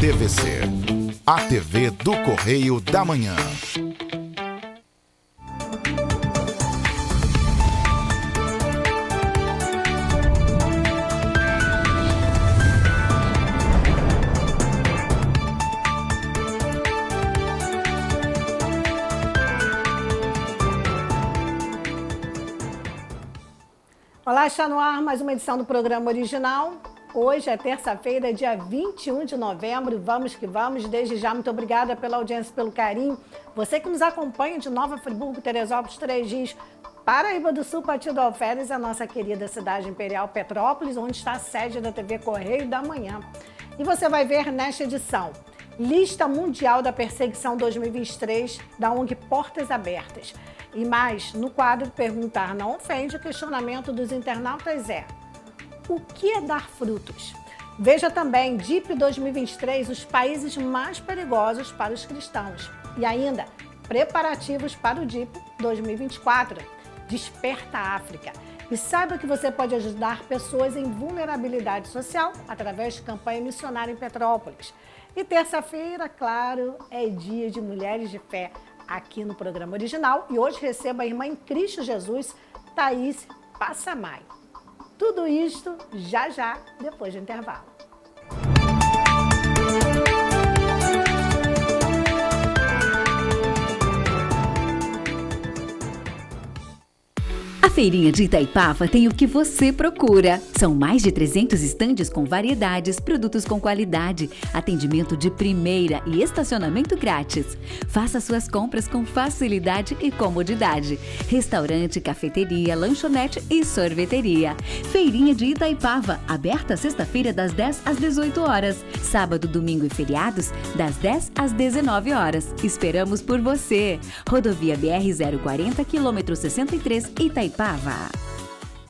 TVC, a TV do Correio da Manhã. Olá, está no ar mais uma edição do programa original. Hoje é terça-feira, dia 21 de novembro. Vamos que vamos. Desde já, muito obrigada pela audiência, pelo carinho. Você que nos acompanha de Nova Friburgo, Teresópolis, Três Rios, Paraíba do Sul, Partido Alferes, a nossa querida cidade imperial Petrópolis, onde está a sede da TV Correio da Manhã. E você vai ver nesta edição: Lista Mundial da Perseguição 2023 da ONG Portas Abertas. E mais, no quadro Perguntar Não Ofende, o questionamento dos internautas é: o que é dar frutos? Veja também, DIP 2023, os países mais perigosos para os cristãos. E ainda, preparativos para o DIP 2024, Desperta África. E saiba que você pode ajudar pessoas em vulnerabilidade social através de campanha missionária em Petrópolis. E terça-feira, claro, é dia de Mulheres de Fé aqui no programa original. E hoje recebo a irmã em Cristo Jesus, Thaís Passamay. Tudo isto já, depois do intervalo. A Feirinha de Itaipava tem o que você procura. São mais de 300 estandes com variedades, produtos com qualidade, atendimento de primeira e estacionamento grátis. Faça suas compras com facilidade e comodidade. Restaurante, cafeteria, lanchonete e sorveteria. Feirinha de Itaipava, aberta sexta-feira das 10 às 18 horas. Sábado, domingo e feriados, das 10 às 19 horas. Esperamos por você. Rodovia BR-040, quilômetro 63, Itaipava.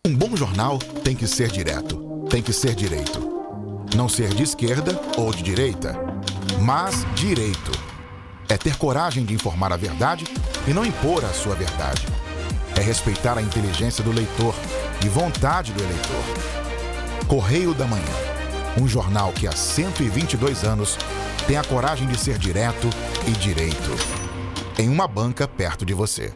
Um bom jornal tem que ser direto, tem que ser direito. Não ser de esquerda ou de direita, mas direito. É ter coragem de informar a verdade e não impor a sua verdade. É respeitar a inteligência do leitor e vontade do eleitor. Correio da Manhã, um jornal que há 122 anos tem a coragem de ser direto e direito. Em uma banca perto de você.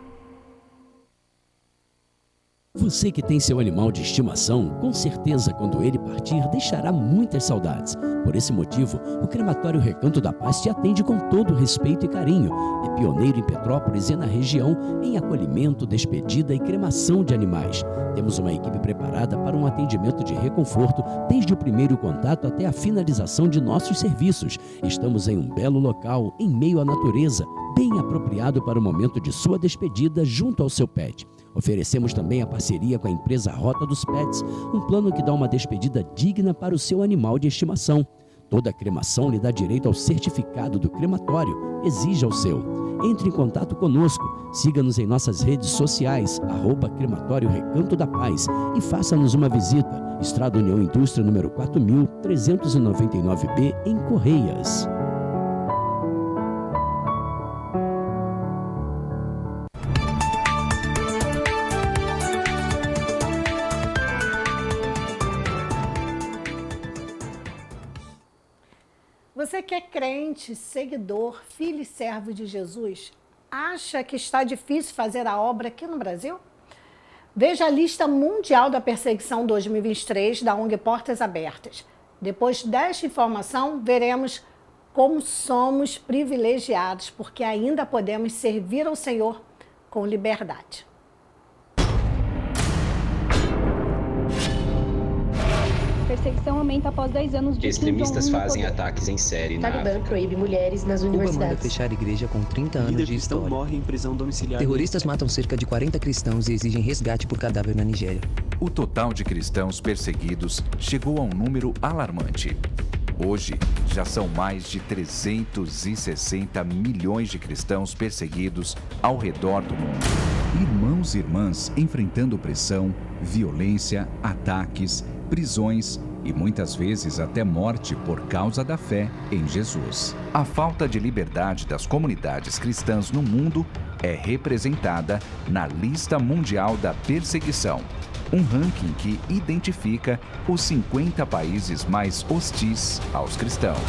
Você que tem seu animal de estimação, com certeza quando ele partir deixará muitas saudades. Por esse motivo, o Crematório Recanto da Paz te atende com todo respeito e carinho. É pioneiro em Petrópolis e na região em acolhimento, despedida e cremação de animais. Temos uma equipe preparada para um atendimento de reconforto desde o primeiro contato até a finalização de nossos serviços. Estamos em um belo local, em meio à natureza, bem apropriado para o momento de sua despedida junto ao seu pet. Oferecemos também a parceria com a empresa Rota dos Pets, um plano que dá uma despedida digna para o seu animal de estimação. Toda cremação lhe dá direito ao certificado do crematório. Exija o seu. Entre em contato conosco. Siga-nos em nossas redes sociais, @Crematório Recanto da Paz, e faça-nos uma visita. Estrada União Indústria, número 4399B, em Correias. Você que é crente, seguidor, filho e servo de Jesus, acha que está difícil fazer a obra aqui no Brasil? Veja a Lista Mundial da Perseguição 2023 da ONG Portas Abertas. Depois desta informação, veremos como somos privilegiados, porque ainda podemos servir ao Senhor com liberdade. Perseguição aumenta após 10 anos de extremistas fazem ataques em série na Talibã proíbe mulheres nas universidades. Cuba manda fechar igreja com 30 anos de história. Morre em prisão domiciliar. Terroristas matam cerca de 40 cristãos e exigem resgate por cadáver na Nigéria. O total de cristãos perseguidos chegou a um número alarmante. Hoje, já são mais de 360 milhões de cristãos perseguidos ao redor do mundo. Irmãos e irmãs enfrentando pressão, violência, ataques, prisões e muitas vezes até morte por causa da fé em Jesus. A falta de liberdade das comunidades cristãs no mundo é representada na Lista Mundial da Perseguição, um ranking que identifica os 50 países mais hostis aos cristãos.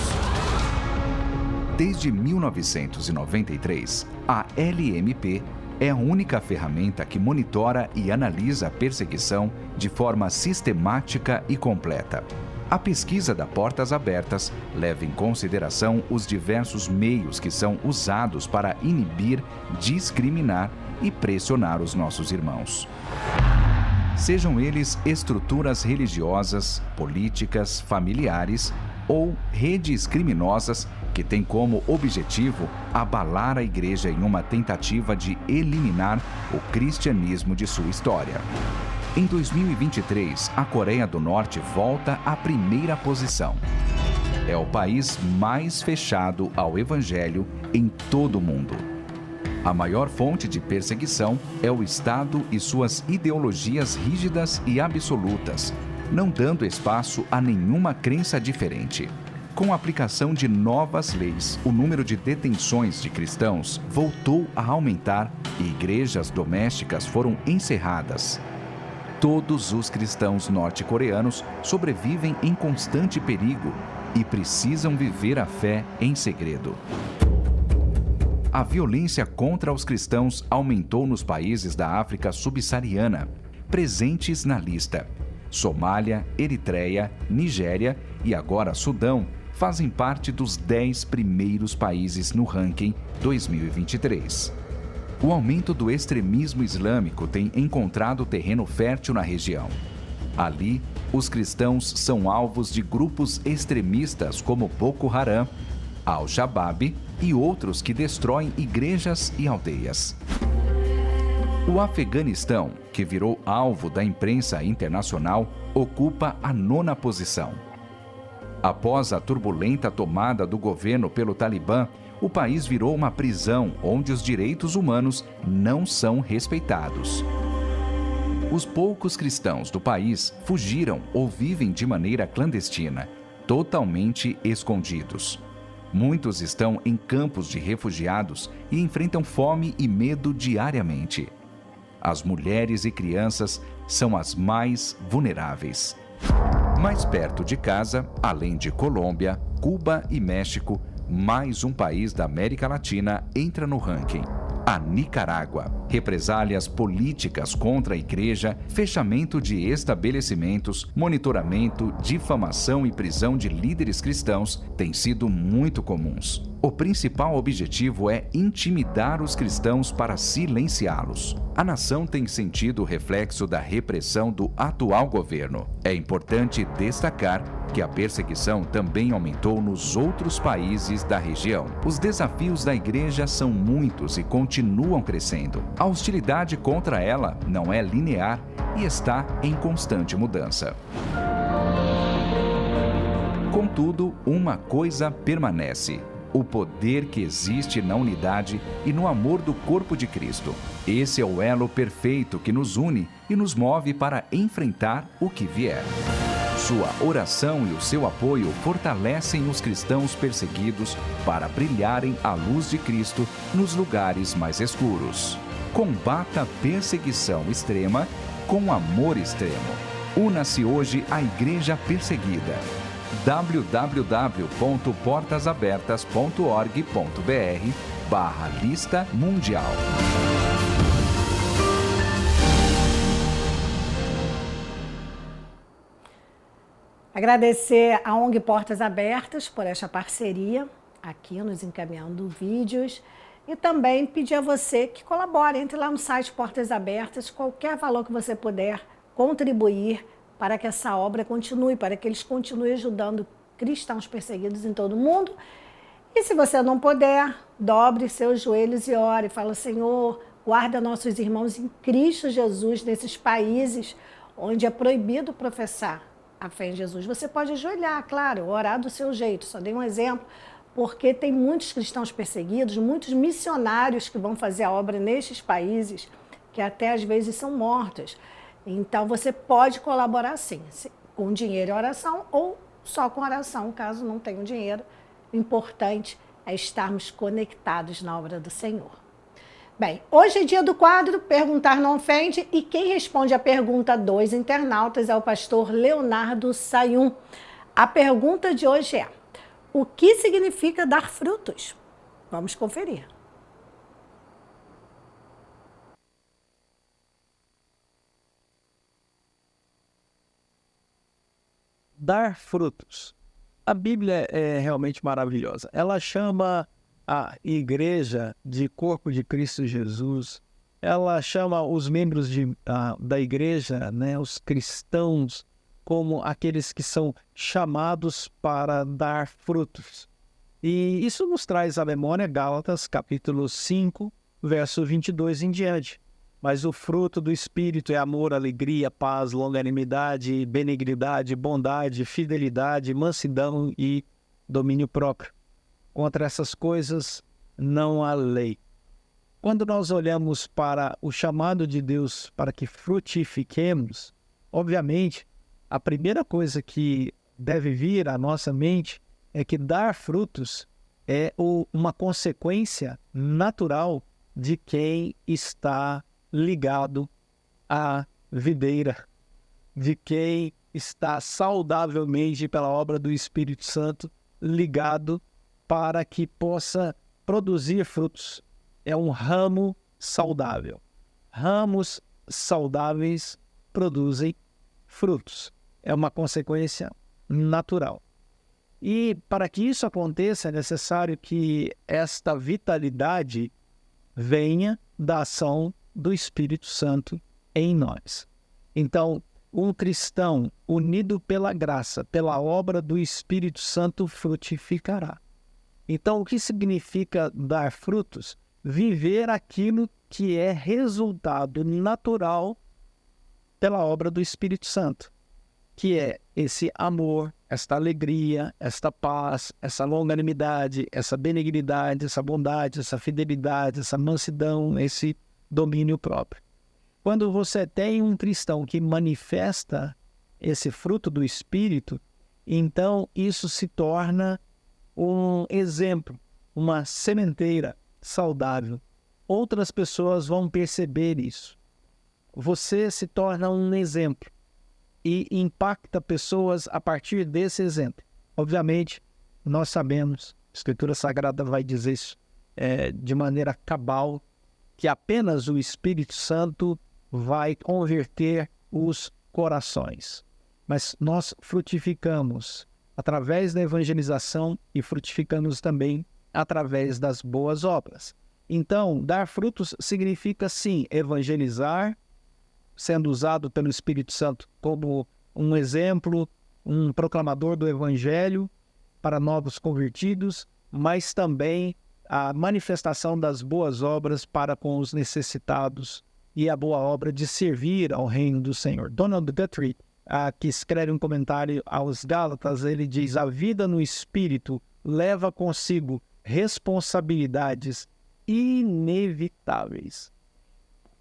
Desde 1993, a LMP é a única ferramenta que monitora e analisa a perseguição de forma sistemática e completa. A pesquisa da Portas Abertas leva em consideração os diversos meios que são usados para inibir, discriminar e pressionar os nossos irmãos. Sejam eles estruturas religiosas, políticas, familiares ou redes criminosas que têm como objetivo abalar a igreja em uma tentativa de eliminar o cristianismo de sua história. Em 2023, a Coreia do Norte volta à primeira posição. É o país mais fechado ao evangelho em todo o mundo. A maior fonte de perseguição é o Estado e suas ideologias rígidas e absolutas, não dando espaço a nenhuma crença diferente. Com a aplicação de novas leis, o número de detenções de cristãos voltou a aumentar e igrejas domésticas foram encerradas. Todos os cristãos norte-coreanos sobrevivem em constante perigo e precisam viver a fé em segredo. A violência contra os cristãos aumentou nos países da África subsaariana, presentes na lista. Somália, Eritreia, Nigéria e agora Sudão fazem parte dos 10 primeiros países no ranking 2023. O aumento do extremismo islâmico tem encontrado terreno fértil na região. Ali, os cristãos são alvos de grupos extremistas como Boko Haram, Al-Shabaab e outros que destroem igrejas e aldeias. O Afeganistão, que virou alvo da imprensa internacional, ocupa a 9ª posição. Após a turbulenta tomada do governo pelo Talibã, o país virou uma prisão onde os direitos humanos não são respeitados. Os poucos cristãos do país fugiram ou vivem de maneira clandestina, totalmente escondidos. Muitos estão em campos de refugiados e enfrentam fome e medo diariamente. As mulheres e crianças são as mais vulneráveis. Mais perto de casa, além de Colômbia, Cuba e México, mais um país da América Latina entra no ranking. A Nicarágua. Represálias políticas contra a igreja, fechamento de estabelecimentos, monitoramento, difamação e prisão de líderes cristãos têm sido muito comuns. O principal objetivo é intimidar os cristãos para silenciá-los. A nação tem sentido o reflexo da repressão do atual governo. É importante destacar que a perseguição também aumentou nos outros países da região. Os desafios da igreja são muitos e continuam crescendo. A hostilidade contra ela não é linear e está em constante mudança. Contudo, uma coisa permanece: o poder que existe na unidade e no amor do corpo de Cristo. Esse é o elo perfeito que nos une e nos move para enfrentar o que vier. Sua oração e o seu apoio fortalecem os cristãos perseguidos para brilharem à luz de Cristo nos lugares mais escuros. Combata a perseguição extrema com amor extremo. Una-se hoje à Igreja Perseguida. www.portasabertas.org.br/lista mundial. Agradecer à ONG Portas Abertas por esta parceria, aqui nos encaminhando vídeos, e também pedir a você que colabore, entre lá no site Portas Abertas, qualquer valor que você puder contribuir para que essa obra continue, para que eles continuem ajudando cristãos perseguidos em todo o mundo. E se você não puder, dobre seus joelhos e ore, fala: Senhor, guarda nossos irmãos em Cristo Jesus, nesses países onde é proibido professar a fé em Jesus. Você pode ajoelhar, claro, orar do seu jeito. Só dei um exemplo, porque tem muitos cristãos perseguidos, muitos missionários que vão fazer a obra nestes países, que até às vezes são mortos. Então você pode colaborar sim, com dinheiro e oração, ou só com oração, caso não tenha dinheiro. O importante é estarmos conectados na obra do Senhor. Bem, hoje é dia do quadro Perguntar Não Ofende, e quem responde a pergunta dos internautas é o pastor Leonardo Sayum. A pergunta de hoje é: o que significa dar frutos. Vamos conferir. Dar frutos. A Bíblia é realmente maravilhosa. Ela chama a igreja de corpo de Cristo Jesus. Ela chama os membros da igreja, né, os cristãos, como aqueles que são chamados para dar frutos. E isso nos traz à memória Gálatas, capítulo 5, verso 22 em diante. Mas o fruto do Espírito é amor, alegria, paz, longanimidade, benignidade, bondade, fidelidade, mansidão e domínio próprio. Contra essas coisas não há lei. Quando nós olhamos para o chamado de Deus para que frutifiquemos, obviamente, a primeira coisa que deve vir à nossa mente é que dar frutos é uma consequência natural de quem está ligado à videira, de quem está saudavelmente pela obra do Espírito Santo ligado para que possa produzir frutos. É um ramo saudável. Ramos saudáveis produzem frutos. É uma consequência natural. E para que isso aconteça, é necessário que esta vitalidade venha da ação do Espírito Santo em nós. Então, um cristão unido pela graça, pela obra do Espírito Santo, frutificará. Então, o que significa dar frutos? Viver aquilo que é resultado natural pela obra do Espírito Santo, que é esse amor, esta alegria, esta paz, essa longanimidade, essa benignidade, essa bondade, essa fidelidade, essa mansidão, esse domínio próprio. Quando você tem um cristão que manifesta esse fruto do Espírito, então isso se torna um exemplo, uma sementeira saudável. Outras pessoas vão perceber isso. Você se torna um exemplo e impacta pessoas a partir desse exemplo. Obviamente, nós sabemos, a Escritura Sagrada vai dizer isso de maneira cabal, que apenas o Espírito Santo vai converter os corações. Mas nós frutificamos através da evangelização e frutificamos também através das boas obras. Então, dar frutos significa, sim, evangelizar, sendo usado pelo Espírito Santo como um exemplo, um proclamador do Evangelho para novos convertidos, mas também a manifestação das boas obras para com os necessitados e a boa obra de servir ao reino do Senhor. Donald Guthrie, que escreve um comentário aos Gálatas, ele diz: a vida no Espírito leva consigo responsabilidades inevitáveis.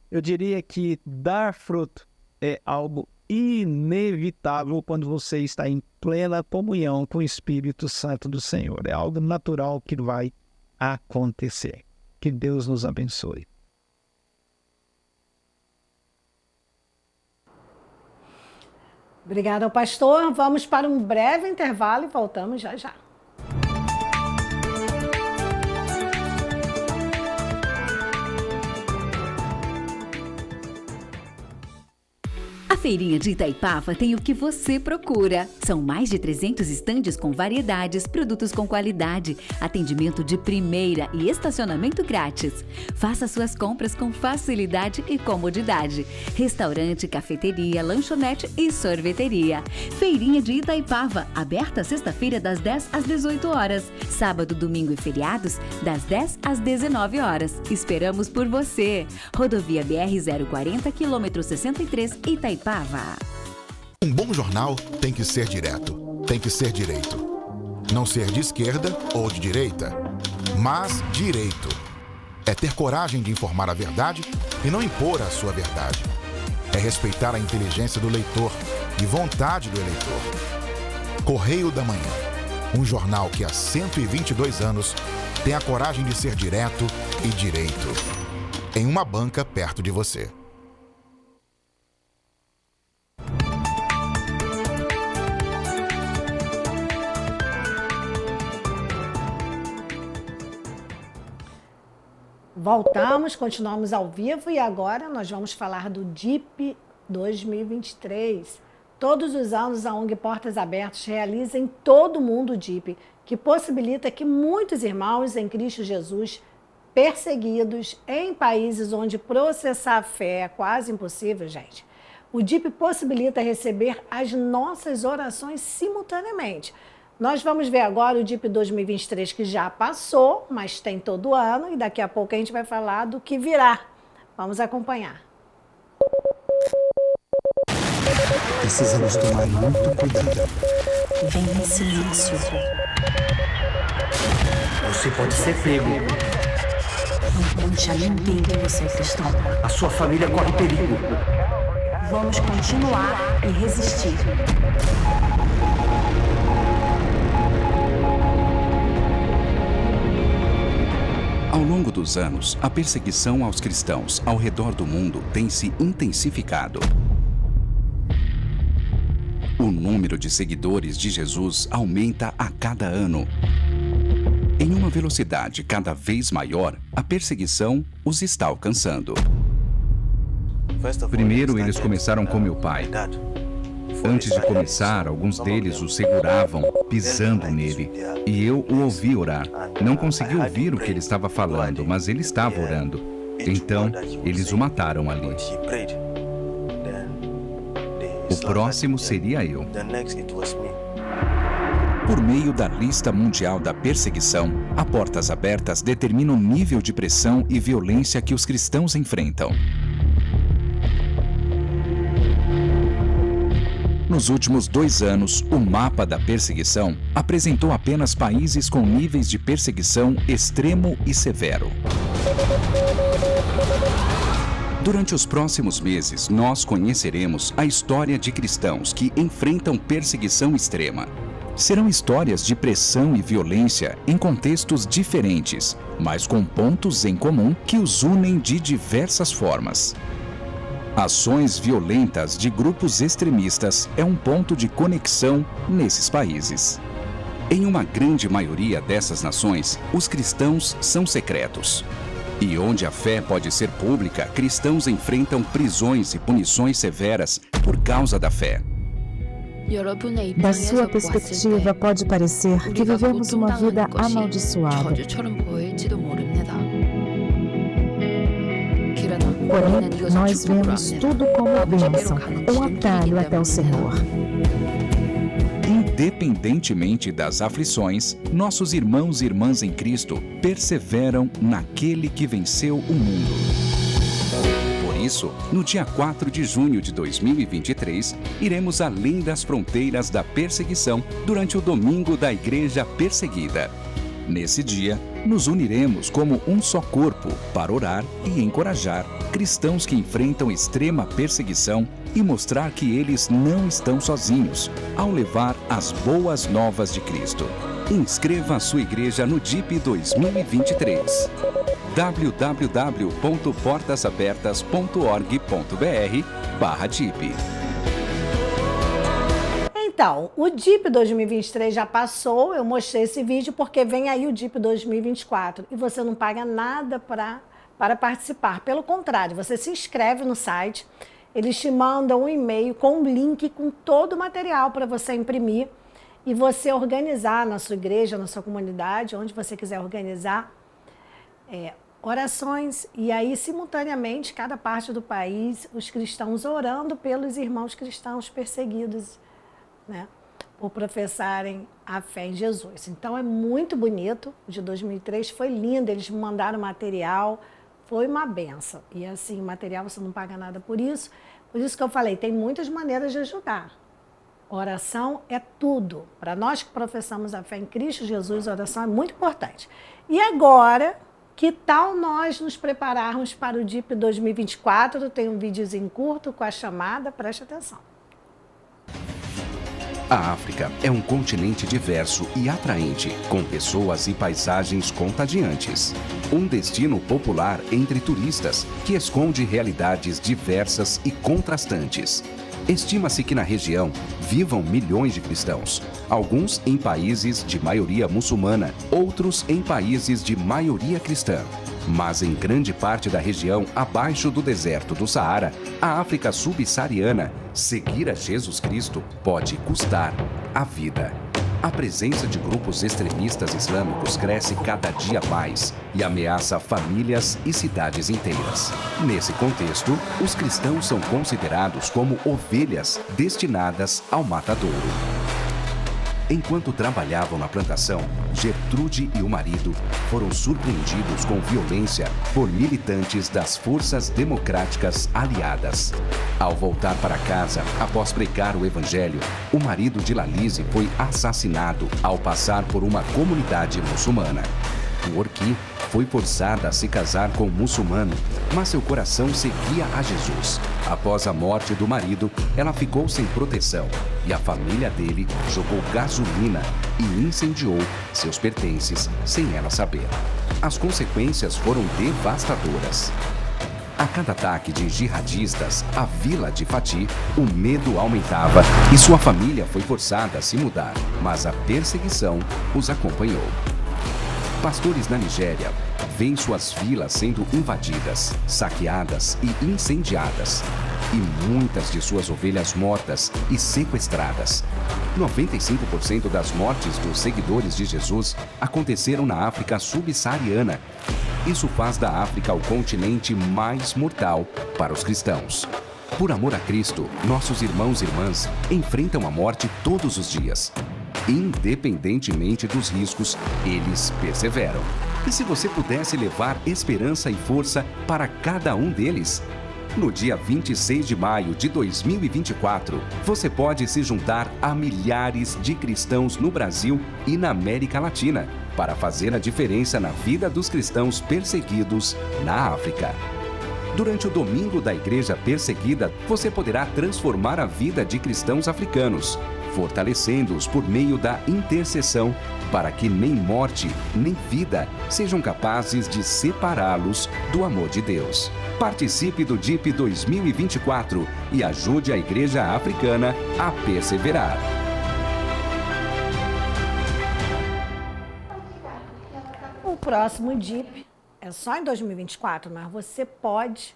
Eu diria que dar fruto é algo inevitável quando você está em plena comunhão com o Espírito Santo do Senhor. É algo natural que vai acontecer. Que Deus nos abençoe. Obrigada ao pastor. Vamos para um breve intervalo e voltamos já já. A Feirinha de Itaipava tem o que você procura. São mais de 300 estandes com variedades, produtos com qualidade, atendimento de primeira e estacionamento grátis. Faça suas compras com facilidade e comodidade. Restaurante, cafeteria, lanchonete e sorveteria. Feirinha de Itaipava, aberta sexta-feira das 10 às 18 horas. Sábado, domingo e feriados, das 10 às 19 horas. Esperamos por você. Rodovia BR-040, quilômetro 63, Itaipava. Um bom jornal tem que ser direto, tem que ser direito. Não ser de esquerda ou de direita, mas direito. É ter coragem de informar a verdade e não impor a sua verdade. É respeitar a inteligência do leitor e vontade do eleitor. Correio da Manhã, um jornal que há 122 anos tem a coragem de ser direto e direito. Em uma banca perto de você. Voltamos, continuamos ao vivo e agora nós vamos falar do DIP 2023. Todos os anos a ONG Portas Abertas realiza em todo o mundo o DIP, que possibilita que muitos irmãos em Cristo Jesus perseguidos em países onde processar a fé é quase impossível, gente. O DIP possibilita receber as nossas orações simultaneamente. Nós vamos ver agora o DIP 2023, que já passou, mas tem todo ano, e daqui a pouco a gente vai falar do que virá. Vamos acompanhar. Precisamos tomar muito cuidado. Venha em silêncio. Você pode ser pego. Não conte a ninguém que você é cristão. A sua família corre perigo. Vamos continuar e resistir. Ao longo dos anos, a perseguição aos cristãos ao redor do mundo tem se intensificado. O número de seguidores de Jesus aumenta a cada ano. Em uma velocidade cada vez maior, a perseguição os está alcançando. Primeiro, eles começaram com meu pai. Antes de começar, alguns deles o seguravam, pisando nele. E eu o ouvi orar. Não consegui ouvir o que ele estava falando, mas ele estava orando. Então, eles o mataram ali. O próximo seria eu. Por meio da lista mundial da perseguição, a Portas Abertas determina o nível de pressão e violência que os cristãos enfrentam. Nos últimos 2 anos, o mapa da perseguição apresentou apenas países com níveis de perseguição extremo e severo. Durante os próximos meses, nós conheceremos a história de cristãos que enfrentam perseguição extrema. Serão histórias de pressão e violência em contextos diferentes, mas com pontos em comum que os unem de diversas formas. Ações violentas de grupos extremistas é um ponto de conexão nesses países. Em uma grande maioria dessas nações, os cristãos são secretos. E onde a fé pode ser pública, cristãos enfrentam prisões e punições severas por causa da fé. Da sua perspectiva, pode parecer que vivemos uma vida amaldiçoada. Porém, nós vemos tudo como bênção, um atalho até o Senhor. Independentemente das aflições, nossos irmãos e irmãs em Cristo perseveram naquele que venceu o mundo. Por isso, no dia 4 de junho de 2023, iremos além das fronteiras da perseguição durante o Domingo da Igreja Perseguida. Nesse dia, nos uniremos como um só corpo para orar e encorajar cristãos que enfrentam extrema perseguição e mostrar que eles não estão sozinhos ao levar as boas novas de Cristo. Inscreva a sua igreja no DIP 2023. www.portasabertas.org.br/DIP. Então, o DIP 2023 já passou, eu mostrei esse vídeo porque vem aí o DIP 2024 e você não paga nada para participar. Pelo contrário, você se inscreve no site, eles te mandam um e-mail com um link com todo o material para você imprimir e você organizar na sua igreja, na sua comunidade, onde você quiser organizar orações. E aí, simultaneamente, cada parte do país, os cristãos orando pelos irmãos cristãos perseguidos, né, por professarem a fé em Jesus. Então é muito bonito, o de 2003 foi lindo, eles me mandaram material, foi uma benção. E assim, material você não paga nada por isso que eu falei, tem muitas maneiras de ajudar. Oração é tudo. Para nós que professamos a fé em Cristo Jesus, a oração é muito importante. E agora, que tal nós nos prepararmos para o DIP 2024? Tem um videozinho curto com a chamada, preste atenção. A África é um continente diverso e atraente, com pessoas e paisagens contagiantes. Um destino popular entre turistas, que esconde realidades diversas e contrastantes. Estima-se que na região vivam milhões de cristãos, alguns em países de maioria muçulmana, outros em países de maioria cristã. Mas em grande parte da região abaixo do deserto do Saara, a África subsaariana, seguir a Jesus Cristo pode custar a vida. A presença de grupos extremistas islâmicos cresce cada dia mais e ameaça famílias e cidades inteiras. Nesse contexto, os cristãos são considerados como ovelhas destinadas ao matadouro. Enquanto trabalhavam na plantação, Gertrude e o marido foram surpreendidos com violência por militantes das Forças Democráticas Aliadas. Ao voltar para casa, após pregar o evangelho, o marido de Lalise foi assassinado ao passar por uma comunidade muçulmana. Worki foi forçada a se casar com um muçulmano, mas seu coração seguia a Jesus. Após a morte do marido, ela ficou sem proteção e a família dele jogou gasolina e incendiou seus pertences sem ela saber. As consequências foram devastadoras. A cada ataque de jihadistas à vila de Fati, o medo aumentava e sua família foi forçada a se mudar, mas a perseguição os acompanhou. Pastores na Nigéria veem suas vilas sendo invadidas, saqueadas e incendiadas, e muitas de suas ovelhas mortas e sequestradas. 95% das mortes dos seguidores de Jesus aconteceram na África subsaariana. Isso faz da África o continente mais mortal para os cristãos. Por amor a Cristo, nossos irmãos e irmãs enfrentam a morte todos os dias. Independentemente dos riscos, eles perseveram. E se você pudesse levar esperança e força para cada um deles? No dia 26 de maio de 2024, você pode se juntar a milhares de cristãos no Brasil e na América Latina para fazer a diferença na vida dos cristãos perseguidos na África. Durante o Domingo da Igreja Perseguida, você poderá transformar a vida de cristãos africanos, fortalecendo-os por meio da intercessão, para que nem morte, nem vida sejam capazes de separá-los do amor de Deus. Participe do DIP 2024 e ajude a Igreja Africana a perseverar. O próximo DIP é só em 2024, mas você pode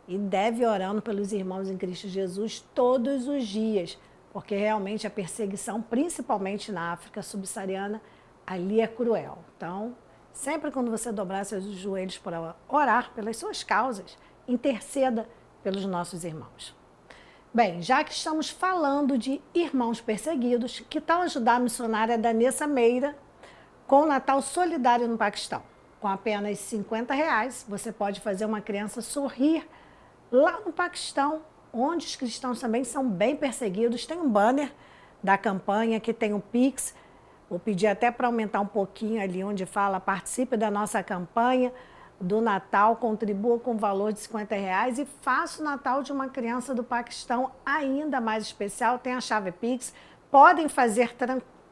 e deve ir orando pelos irmãos em Cristo Jesus todos os dias, porque realmente a perseguição, principalmente na África subsaariana, ali é cruel. Então, sempre quando você dobrar seus joelhos para orar pelas suas causas, interceda pelos nossos irmãos. Bem, já que estamos falando de irmãos perseguidos, que tal ajudar a missionária Danessa Meira com o Natal Solidário no Paquistão? Com apenas R$50, você pode fazer uma criança sorrir lá no Paquistão, onde os cristãos também são bem perseguidos. Tem um banner da campanha que tem o Pix. Vou pedir até para aumentar um pouquinho ali onde fala: participe da nossa campanha do Natal, contribua com o valor de R$50 e faça o Natal de uma criança do Paquistão ainda mais especial. Tem a chave Pix, podem fazer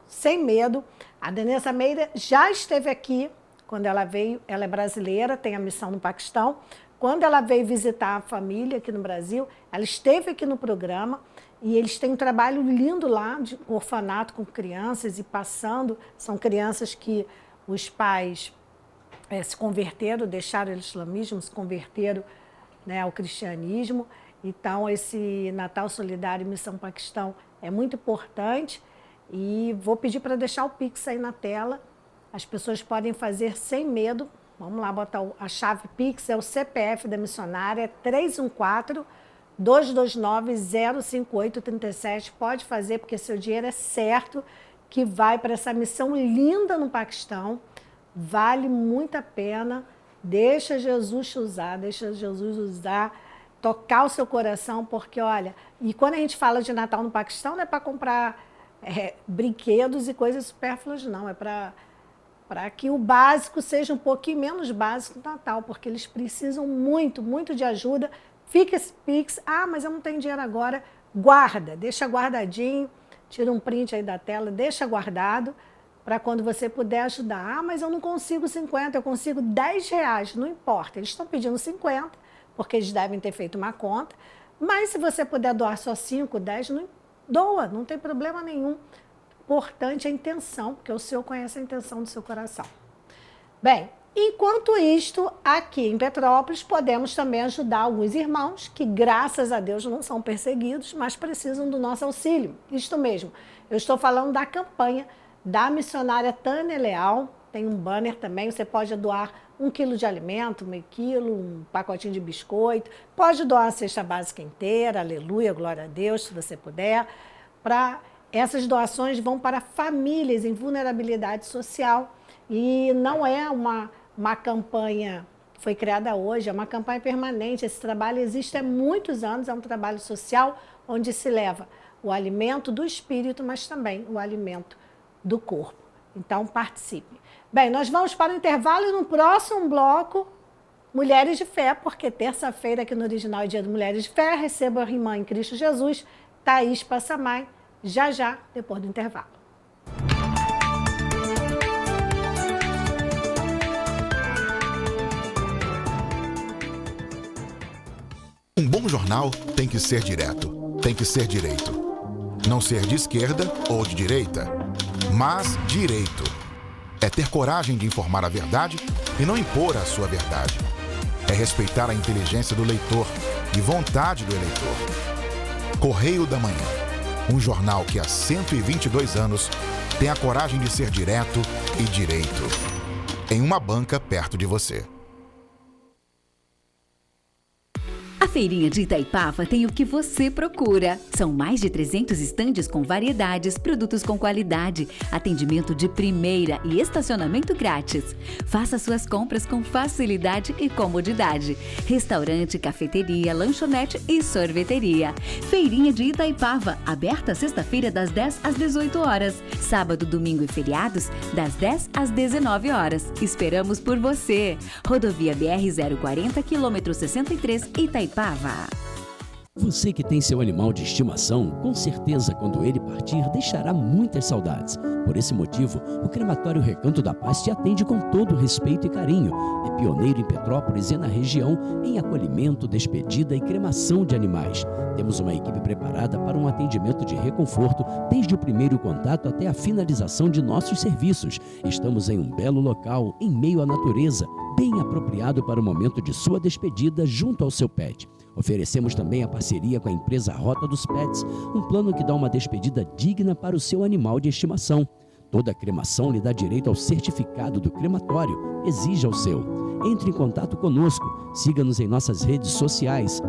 sem medo. A Danessa Meira já esteve aqui quando ela veio, ela é brasileira, tem a missão no Paquistão. Quando ela veio visitar a família aqui no Brasil, ela esteve aqui no programa e eles têm um trabalho lindo lá de orfanato com crianças e passando. São crianças que os pais se converteram, deixaram o islamismo, se converteram, né, ao cristianismo. Então, esse Natal Solidário Missão Paquistão é muito importante e vou pedir para deixar o Pix aí na tela. As pessoas podem fazer sem medo. Vamos lá botar a chave Pix, é o CPF da missionária, é 314-229-05837. Pode fazer, porque seu dinheiro é certo que vai para essa missão linda no Paquistão. Vale muito a pena. Deixa Jesus te usar, deixa Jesus usar, tocar o seu coração, porque olha, e quando a gente fala de Natal no Paquistão, não é para comprar brinquedos e coisas supérfluas, não, é para que o básico seja um pouquinho menos básico no Natal, porque eles precisam muito, muito de ajuda. Fica esse Pix, mas eu não tenho dinheiro agora, guarda, deixa guardadinho, tira um print aí da tela, deixa guardado, para quando você puder ajudar. Mas eu não consigo 50, eu consigo R$10, não importa, eles estão pedindo 50, porque eles devem ter feito uma conta, mas se você puder doar só 5, 10, doa, não tem problema nenhum. Importante a intenção, porque o Senhor conhece a intenção do seu coração. Bem, Enquanto isto, aqui em Petrópolis, podemos também ajudar alguns irmãos que, graças a Deus, não são perseguidos, mas precisam do nosso auxílio. Isto mesmo, eu estou falando da campanha da missionária Tânia Leal. Tem um banner também, você pode doar 1 quilo de alimento, meio quilo, um pacotinho de biscoito, pode doar a cesta básica inteira, aleluia, glória a Deus, se você puder. Essas doações vão para famílias em vulnerabilidade social e não é uma campanha que foi criada hoje, é uma campanha permanente. Esse trabalho existe há muitos anos, é um trabalho social onde se leva o alimento do espírito, mas também o alimento do corpo. Então, participe. Bem, nós vamos para o intervalo e no próximo bloco, Mulheres de Fé, porque terça-feira aqui no Original é Dia de Mulheres de Fé, recebo a irmã em Cristo Jesus, Thaís Passamay, já, depois do intervalo. Um bom jornal tem que ser direto, tem que ser direito. Não ser de esquerda ou de direita, mas direito. É ter coragem de informar a verdade e não impor a sua verdade. É respeitar a inteligência do leitor e vontade do eleitor. Correio da Manhã, um jornal que há 122 anos tem a coragem de ser direto e direito. Em uma banca perto de você. A Feirinha de Itaipava tem o que você procura. São mais de 300 estandes com variedades, produtos com qualidade, atendimento de primeira e estacionamento grátis. Faça suas compras com facilidade e comodidade. Restaurante, cafeteria, lanchonete e sorveteria. Feirinha de Itaipava, aberta sexta-feira das 10 às 18 horas. Sábado, domingo e feriados, das 10 às 19 horas. Esperamos por você. Rodovia BR-040, quilômetro 63, Itaipava. Você que tem seu animal de estimação, com certeza quando ele partir deixará muitas saudades. Por esse motivo, o Crematório Recanto da Paz te atende com todo respeito e carinho. É pioneiro em Petrópolis e na região em acolhimento, despedida e cremação de animais. Temos uma equipe preparada para um atendimento de reconforto desde o primeiro contato até a finalização de nossos serviços. Estamos em um belo local, em meio à natureza, bem apropriado para o momento de sua despedida junto ao seu pet. Oferecemos também a parceria com a empresa Rota dos Pets, um plano que dá uma despedida digna para o seu animal de estimação. Toda cremação lhe dá direito ao certificado do crematório. Exija o seu. Entre em contato conosco, siga-nos em nossas redes sociais,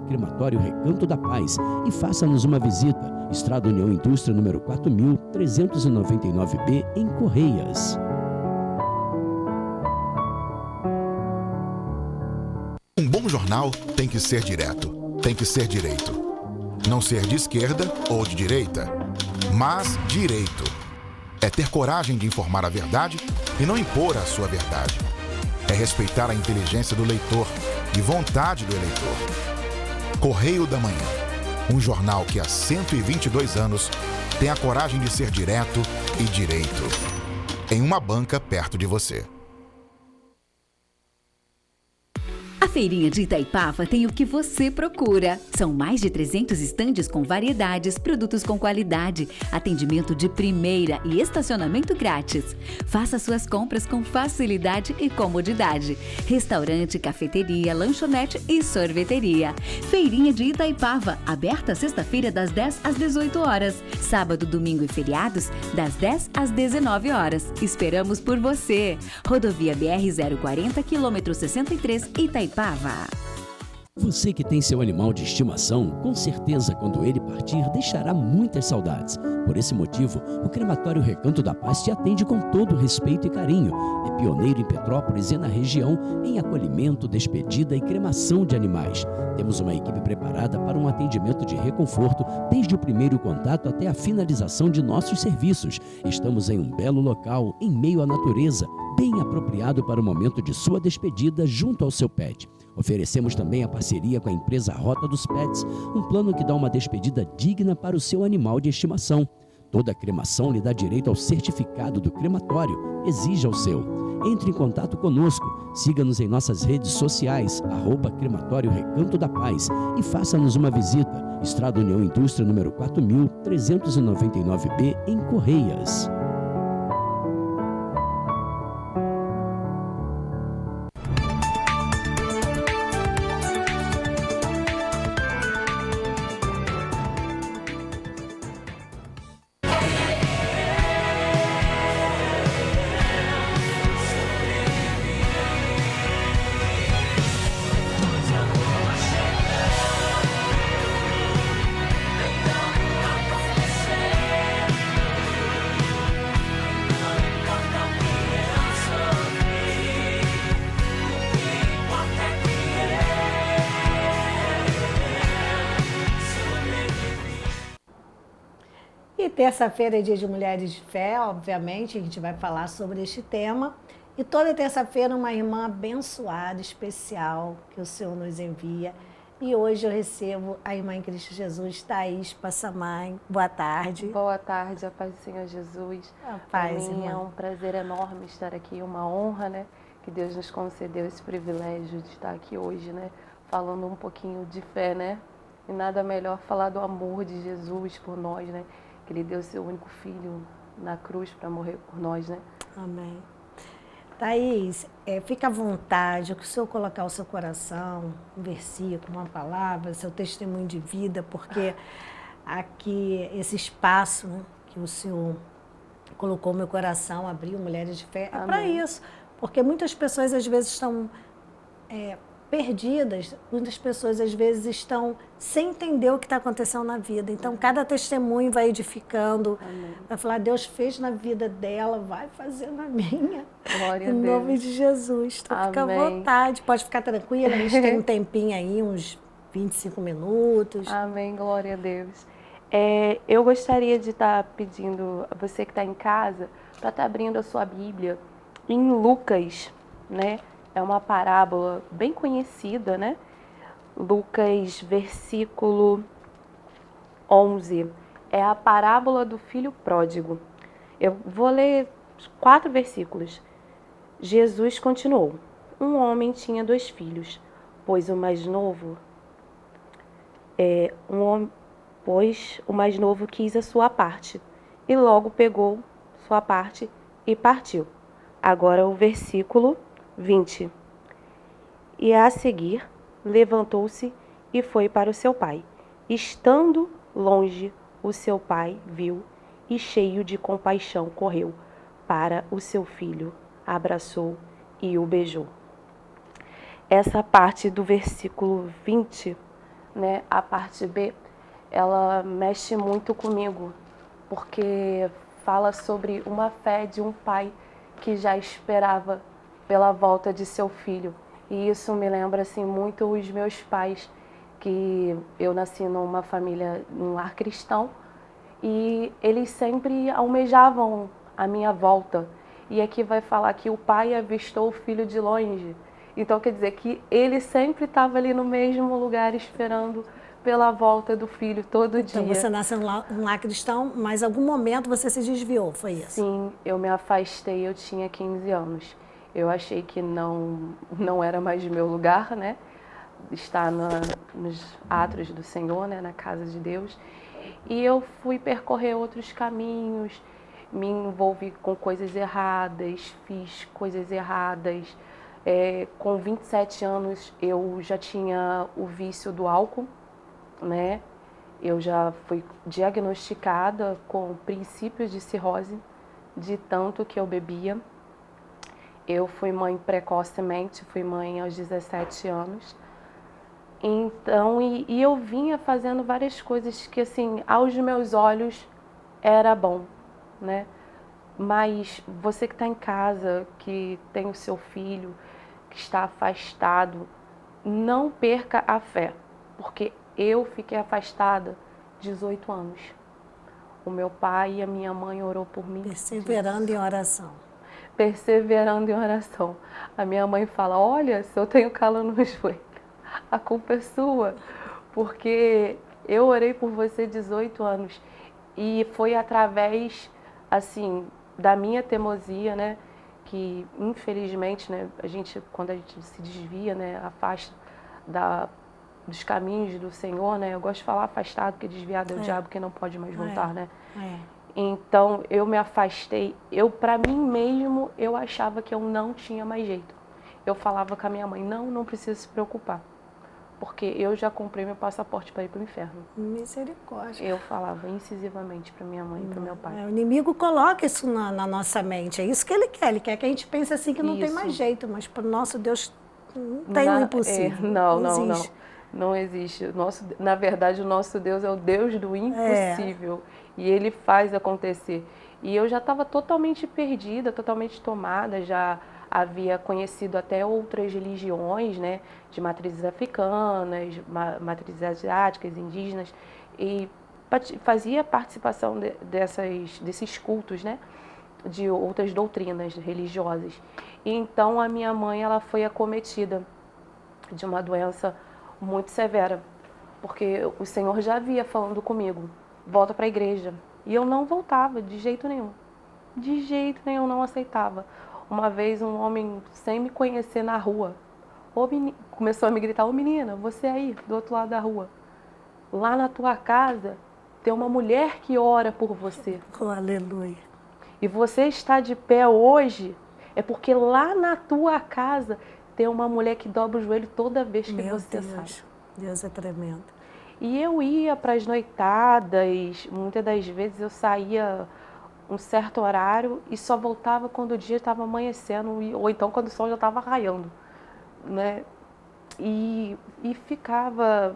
@Crematório Recanto da Paz e faça-nos uma visita. Estrada União Indústria, número 4399B, em Correias. Um bom jornal tem que ser direto, tem que ser direito. Não ser de esquerda ou de direita, mas direito. É ter coragem de informar a verdade e não impor a sua verdade. É respeitar a inteligência do leitor e vontade do eleitor. Correio da Manhã, um jornal que há 122 anos tem a coragem de ser direto e direito. Em uma banca perto de você. A Feirinha de Itaipava tem o que você procura. São mais de 300 estandes com variedades, produtos com qualidade, atendimento de primeira e estacionamento grátis. Faça suas compras com facilidade e comodidade. Restaurante, cafeteria, lanchonete e sorveteria. Feirinha de Itaipava, aberta sexta-feira das 10 às 18 horas. Sábado, domingo e feriados, das 10 às 19 horas. Esperamos por você. Rodovia BR-040, quilômetro 63, Itaipava. Você que tem seu animal de estimação, com certeza quando ele partir deixará muitas saudades. Por esse motivo, o Crematório Recanto da Paz te atende com todo respeito e carinho. É pioneiro em Petrópolis e na região em acolhimento, despedida e cremação de animais. Temos uma equipe preparada para um atendimento de reconforto desde o primeiro contato até a finalização de nossos serviços. Estamos em um belo local, em meio à natureza, bem apropriado para o momento de sua despedida junto ao seu pet. Oferecemos também a parceria com a empresa Rota dos Pets, um plano que dá uma despedida digna para o seu animal de estimação. Toda cremação lhe dá direito ao certificado do crematório. Exija o seu. Entre em contato conosco, siga-nos em nossas redes sociais, @Crematório Recanto da Paz e faça-nos uma visita. Estrada União Indústria, número 4399B, em Correias. Terça-feira é dia de Mulheres de Fé, obviamente, a gente vai falar sobre este tema. E toda terça-feira uma irmã abençoada, especial, que o Senhor nos envia. E hoje eu recebo a irmã em Cristo Jesus, Thaís Passamay. Boa tarde. Boa tarde, a paz do Senhor Jesus. A paz, Para mim irmã. é um prazer enorme estar aqui, uma honra, né? Que Deus nos concedeu esse privilégio de estar aqui hoje, né? Falando um pouquinho de fé, né? E nada melhor falar do amor de Jesus por nós, né? Que Ele deu seu único filho na cruz para morrer por nós, né? Amém. Thaís, fica à vontade, que o Senhor colocar o seu coração, um versículo, uma palavra, seu testemunho de vida, porque aqui esse espaço, né, que o Senhor colocou no meu coração, abriu Mulheres de Fé, é para isso. Porque muitas pessoas às vezes estão perdidas, muitas pessoas às vezes estão sem entender o que está acontecendo na vida. Então, cada testemunho vai edificando, vai falar, Deus fez na vida dela, vai fazer na minha. Glória a Deus. Em nome de Jesus. Então, fica à vontade, pode ficar tranquila, a gente tem um tempinho aí, uns 25 minutos. Amém, glória a Deus. Eu gostaria de estar pedindo a você que está em casa, para estar abrindo a sua Bíblia em Lucas, né? É uma parábola bem conhecida, né? Lucas, versículo 11. É a parábola do filho pródigo. Eu vou ler 4 versículos. Jesus continuou. Um homem tinha 2 filhos, pois o mais novo quis a sua parte, e logo pegou sua parte e partiu. Agora o versículo 20. E a seguir, levantou-se e foi para o seu pai. Estando longe, o seu pai viu e, cheio de compaixão, correu para o seu filho, abraçou e o beijou. Essa parte do versículo 20, né, a parte B, ela mexe muito comigo, porque fala sobre uma fé de um pai que já esperava pela volta de seu filho. E isso me lembra assim muito os meus pais, que eu nasci numa família, num lar cristão, e eles sempre almejavam a minha volta. E aqui vai falar que o pai avistou o filho de longe. Então quer dizer que ele sempre estava ali no mesmo lugar esperando pela volta do filho todo dia. Então você nasceu num lar cristão, mas em algum momento você se desviou, foi isso? Sim, eu me afastei, eu tinha 15 anos. Eu achei que não era mais meu lugar, né? Estar nos átrios do Senhor, né? Na casa de Deus. E eu fui percorrer outros caminhos, me envolvi com coisas erradas, fiz coisas erradas. Com 27 anos eu já tinha o vício do álcool, né? Eu já fui diagnosticada com princípios de cirrose, de tanto que eu bebia. Eu fui mãe precocemente, fui mãe aos 17 anos. Então, e eu vinha fazendo várias coisas que, assim, aos meus olhos era bom, né? Mas você que está em casa, que tem o seu filho, que está afastado, não perca a fé, porque eu fiquei afastada 18 anos. O meu pai e a minha mãe orou por mim. Perseverando em oração. Perseverando em oração. A minha mãe fala, olha, se eu tenho calo no joelho, a culpa é sua, porque eu orei por você 18 anos. E foi através, assim, da minha teimosia, né, que infelizmente, né, quando a gente se desvia, né, afasta dos caminhos do Senhor, né, eu gosto de falar afastado, porque desviado é o diabo que não pode mais voltar, né. Então, eu me afastei. Para mim mesmo, eu achava que eu não tinha mais jeito. Eu falava com a minha mãe, não precisa se preocupar, porque eu já comprei meu passaporte para ir para o inferno. Misericórdia. Eu falava incisivamente para minha mãe e para meu pai. O inimigo coloca isso na nossa mente, é isso que ele quer que a gente pense assim que não tem mais jeito, mas para o nosso Deus não tem o impossível. Não existe. Na verdade, o nosso Deus é o Deus do impossível. E Ele faz acontecer. E eu já estava totalmente perdida, totalmente tomada, já havia conhecido até outras religiões, né, de matrizes africanas, matrizes asiáticas, indígenas, e fazia participação desses cultos, né? De outras doutrinas religiosas. E então a minha mãe, ela foi acometida de uma doença muito severa, porque o Senhor já havia falando comigo, volta para a igreja. E eu não voltava de jeito nenhum. De jeito nenhum, não aceitava. Uma vez um homem, sem me conhecer na rua, começou a me gritar: ô menina, você aí, do outro lado da rua, lá na tua casa tem uma mulher que ora por você. Oh, aleluia. E você está de pé hoje, é porque lá na tua casa tem uma mulher que dobra o joelho toda vez que você sai. Deus é tremendo. E eu ia para as noitadas, muitas das vezes eu saía um certo horário e só voltava quando o dia estava amanhecendo, ou então quando o sol já estava raiando, né? E ficava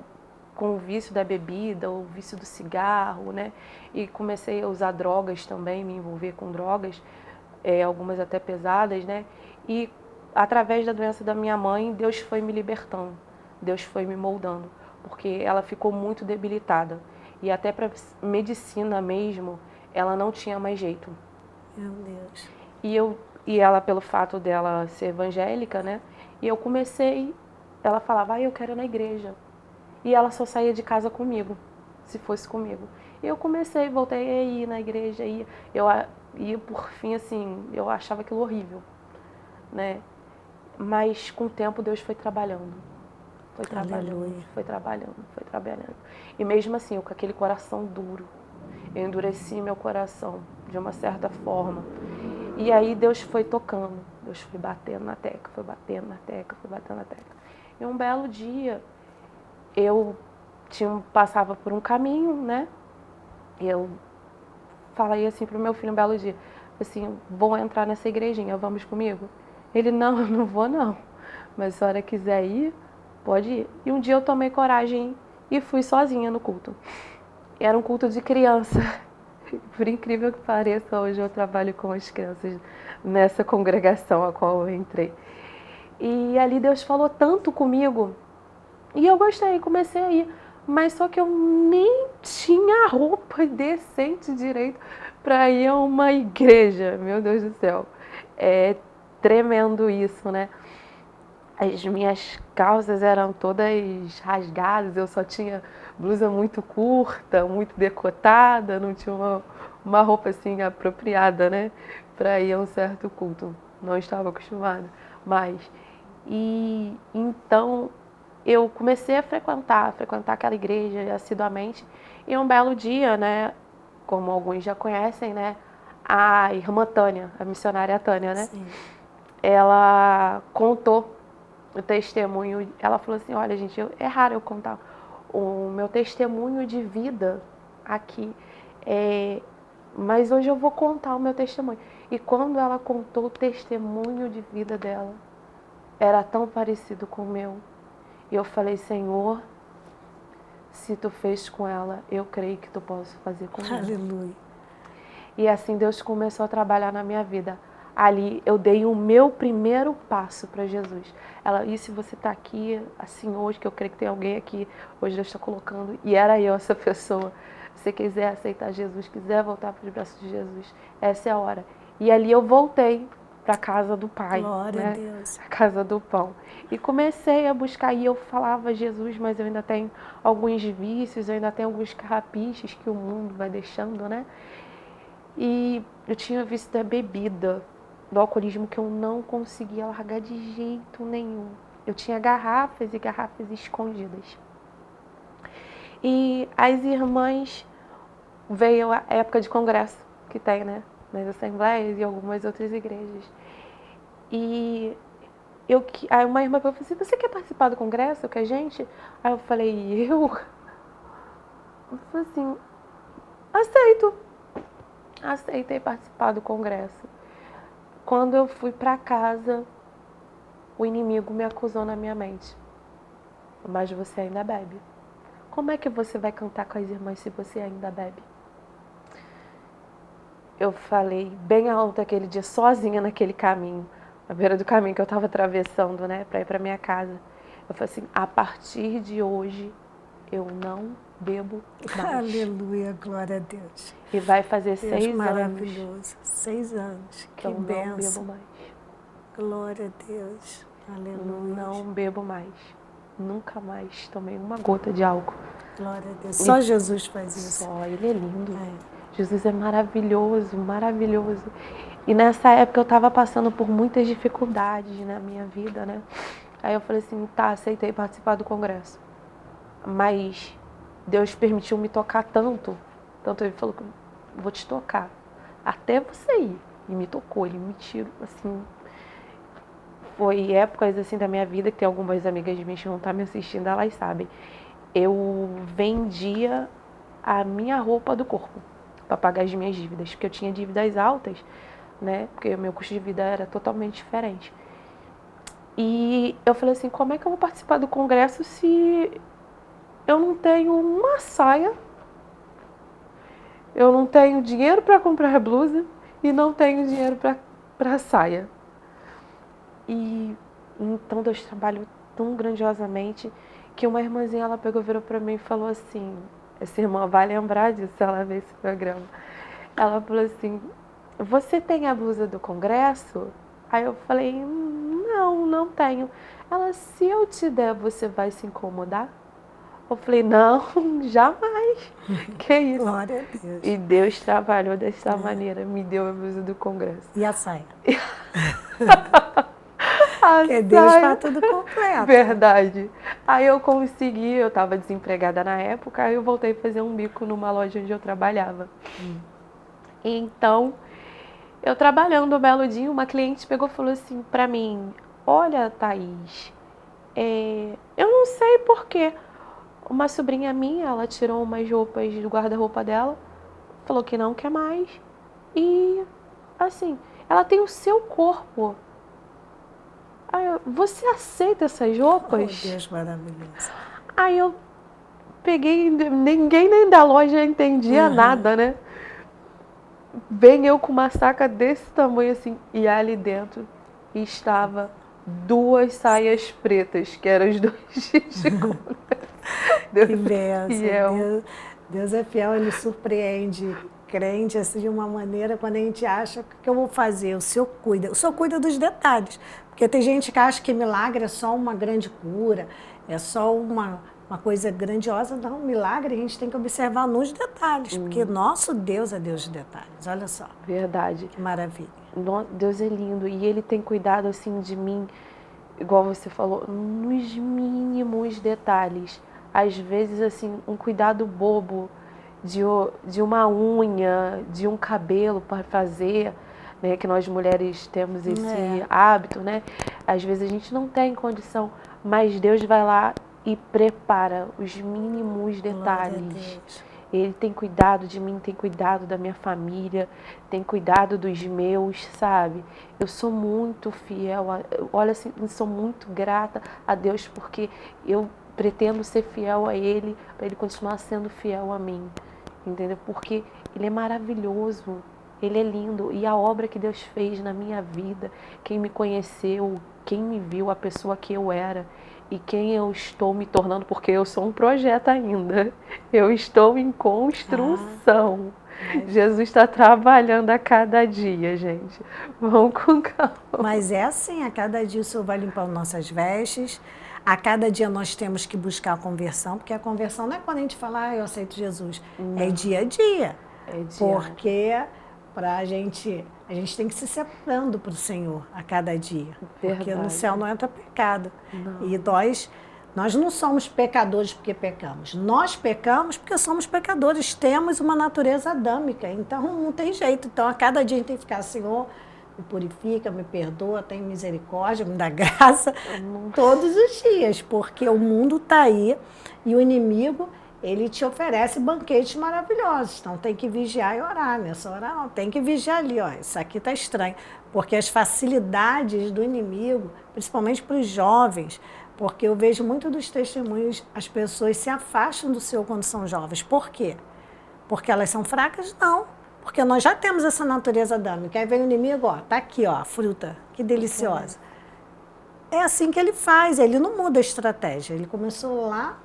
com o vício da bebida, o vício do cigarro, né? E comecei a usar drogas também, me envolver com drogas, algumas até pesadas, né? E através da doença da minha mãe, Deus foi me libertando, Deus foi me moldando, porque ela ficou muito debilitada. E até para medicina mesmo, ela não tinha mais jeito. Meu Deus. E ela, pelo fato dela ser evangélica, né? E eu comecei, ela falava: eu quero ir na igreja. E ela só saía de casa comigo, se fosse comigo. E eu voltei a ir na igreja, e por fim, assim, eu achava aquilo horrível, né? Mas com o tempo Deus foi trabalhando. Foi trabalhando. E mesmo assim, eu com aquele coração duro, eu endureci meu coração de uma certa forma. E aí Deus foi tocando, Deus foi batendo na tecla, foi batendo na tecla. E um belo dia, eu passava por um caminho, né? E eu falei assim pro meu filho um belo dia, assim: vou entrar nessa igrejinha, vamos comigo? Ele: não vou não, mas se a senhora quiser ir, pode ir. E um dia eu tomei coragem e fui sozinha no culto. Era um culto de criança. Por incrível que pareça, hoje eu trabalho com as crianças nessa congregação a qual eu entrei. E ali Deus falou tanto comigo. E eu gostei, comecei a ir. Mas só que eu nem tinha roupa decente direito para ir a uma igreja. Meu Deus do céu. É tremendo isso, né? As minhas calças eram todas rasgadas, eu só tinha blusa muito curta, muito decotada, não tinha uma roupa assim apropriada, né, para ir a um certo culto. Não estava acostumada, e então eu comecei a frequentar aquela igreja assiduamente. E um belo dia, né, como alguns já conhecem, né, a irmã Tânia, a missionária Tânia, né, Sim. Ela contou o testemunho. Ela falou assim: olha, gente, é raro eu contar o meu testemunho de vida aqui, mas hoje eu vou contar o meu testemunho. E quando ela contou o testemunho de vida dela, era tão parecido com o meu. E eu falei: Senhor, se tu fez com ela, eu creio que tu podes fazer com ela. Aleluia. E assim Deus começou a trabalhar na minha vida. Ali eu dei o meu primeiro passo para Jesus. Ela: e se você está aqui assim hoje, que eu creio que tem alguém aqui, hoje Deus está colocando, e era eu essa pessoa. Se você quiser aceitar Jesus, quiser voltar para os braços de Jesus, essa é a hora. E ali eu voltei para a casa do Pai. Glória, né? a Deus. A casa do pão. E comecei a buscar, e eu falava: Jesus, mas eu ainda tenho alguns vícios, eu ainda tenho alguns carrapichos que o mundo vai deixando, né? E eu tinha vício da bebida, do alcoolismo, que eu não conseguia largar de jeito nenhum. Eu tinha garrafas e garrafas escondidas. E as irmãs, veio a época de congresso que tem, né, nas assembleias e algumas outras igrejas. E aí uma irmã falou assim: você quer participar do congresso com a gente? Aí eu falei: eu falei assim: aceitei participar do congresso. Quando eu fui para casa, o inimigo me acusou na minha mente: mas você ainda bebe. Como é que você vai cantar com as irmãs se você ainda bebe? Eu falei bem alto aquele dia, sozinha naquele caminho, à beira do caminho que eu estava atravessando, né, para ir para minha casa. Eu falei assim: a partir de hoje, eu não bebo mais. Aleluia, glória a Deus. E vai fazer Deus 6 anos. Maravilhoso. 6 anos. Que eu bênção. não bebo mais. Glória a Deus. Aleluia. Não bebo mais. Nunca mais tomei uma gota de álcool. Glória a Deus. Só Jesus faz isso. Só, ele é lindo. Jesus é maravilhoso, maravilhoso. E nessa época eu estava passando por muitas dificuldades na minha vida, né? Aí eu falei assim, tá, aceitei participar do congresso. Mas Deus permitiu me tocar tanto ele falou que vou te tocar até você ir. E me tocou, ele me tirou, assim. Foi épocas assim da minha vida, que tem algumas amigas minhas que não estão me assistindo, elas sabem. Eu vendia a minha roupa do corpo para pagar as minhas dívidas, porque eu tinha dívidas altas, né? Porque o meu custo de vida era totalmente diferente. E eu falei assim, como é que eu vou participar do congresso se eu não tenho uma saia, eu não tenho dinheiro para comprar blusa e não tenho dinheiro para saia? E então Deus trabalhou tão grandiosamente que uma irmãzinha, ela pegou, virou para mim e falou assim, essa irmã vai lembrar disso, ela vê esse programa. Ela falou assim, você tem a blusa do congresso? Aí eu falei, não tenho. Ela, se eu te der, você vai se incomodar? Eu falei, não, jamais. Que isso? Glória a Deus. E Deus trabalhou dessa maneira, me deu a blusa do congresso. E a saia? Porque Deus faz tudo completo. Verdade. Aí eu consegui, eu estava desempregada na época, aí eu voltei a fazer um bico numa loja onde eu trabalhava. Então, eu trabalhando um belo dia, uma cliente pegou e falou assim pra mim, olha, Thaís, eu não sei porquê. Uma sobrinha minha, ela tirou umas roupas do guarda-roupa dela, falou que não quer mais. E, assim, ela tem o seu corpo. Aí você aceita essas roupas? Oh, Deus maravilhoso. Aí eu peguei, ninguém nem da loja entendia nada, né? Vem eu com uma saca desse tamanho assim, e ali dentro estava 2 saias pretas, que eram os 2 dias de congresso. Que bênção. Deus é fiel, ele surpreende crente assim, de uma maneira quando a gente acha o que eu vou fazer, o Senhor cuida dos detalhes, porque tem gente que acha que milagre é só uma grande cura, é só uma coisa grandiosa. Não, milagre a gente tem que observar nos detalhes, porque nosso Deus é Deus de detalhes, olha só. Verdade. Que maravilha. Deus é lindo e Ele tem cuidado assim de mim, igual você falou, nos mínimos detalhes. Às vezes, assim, um cuidado bobo de uma unha, de um cabelo para fazer, né? Que nós mulheres temos esse hábito, né? Às vezes a gente não tem condição, mas Deus vai lá e prepara os mínimos detalhes. Ele tem cuidado de mim, tem cuidado da minha família, tem cuidado dos meus, sabe? Eu sou muito fiel, olha assim, eu sou muito grata a Deus porque eu pretendo ser fiel a Ele, para Ele continuar sendo fiel a mim, entendeu? Porque Ele é maravilhoso, Ele é lindo, e a obra que Deus fez na minha vida, quem me conheceu, quem me viu, a pessoa que eu era e quem eu estou me tornando, porque eu sou um projeto ainda, eu estou em construção. Jesus está trabalhando a cada dia, gente. Vamos com calma. Mas é assim, a cada dia o Senhor vai limpar nossas vestes. A cada dia nós temos que buscar a conversão, porque a conversão não é quando a gente fala, eu aceito Jesus. Não. É dia a dia. Porque a gente tem que se separando para o Senhor a cada dia. Verdade. Porque no céu não entra pecado. Não. E nós não somos pecadores porque pecamos. Nós pecamos porque somos pecadores. Temos uma natureza adâmica. Então não tem jeito. Então a cada dia a gente tem que ficar, Senhor, me purifica, me perdoa, tem misericórdia, me dá graça, todos os dias, porque o mundo está aí e o inimigo, ele te oferece banquetes maravilhosos, então tem que vigiar e orar, não é só orar não, tem que vigiar ali, ó, isso aqui está estranho, porque as facilidades do inimigo, principalmente para os jovens, porque eu vejo muito dos testemunhos, as pessoas se afastam do Senhor quando são jovens, por quê? Porque elas são fracas? Não. Porque nós já temos essa natureza adâmica. Aí vem o inimigo, ó, tá aqui, ó, a fruta, que deliciosa. É assim que ele faz, ele não muda a estratégia. Ele começou lá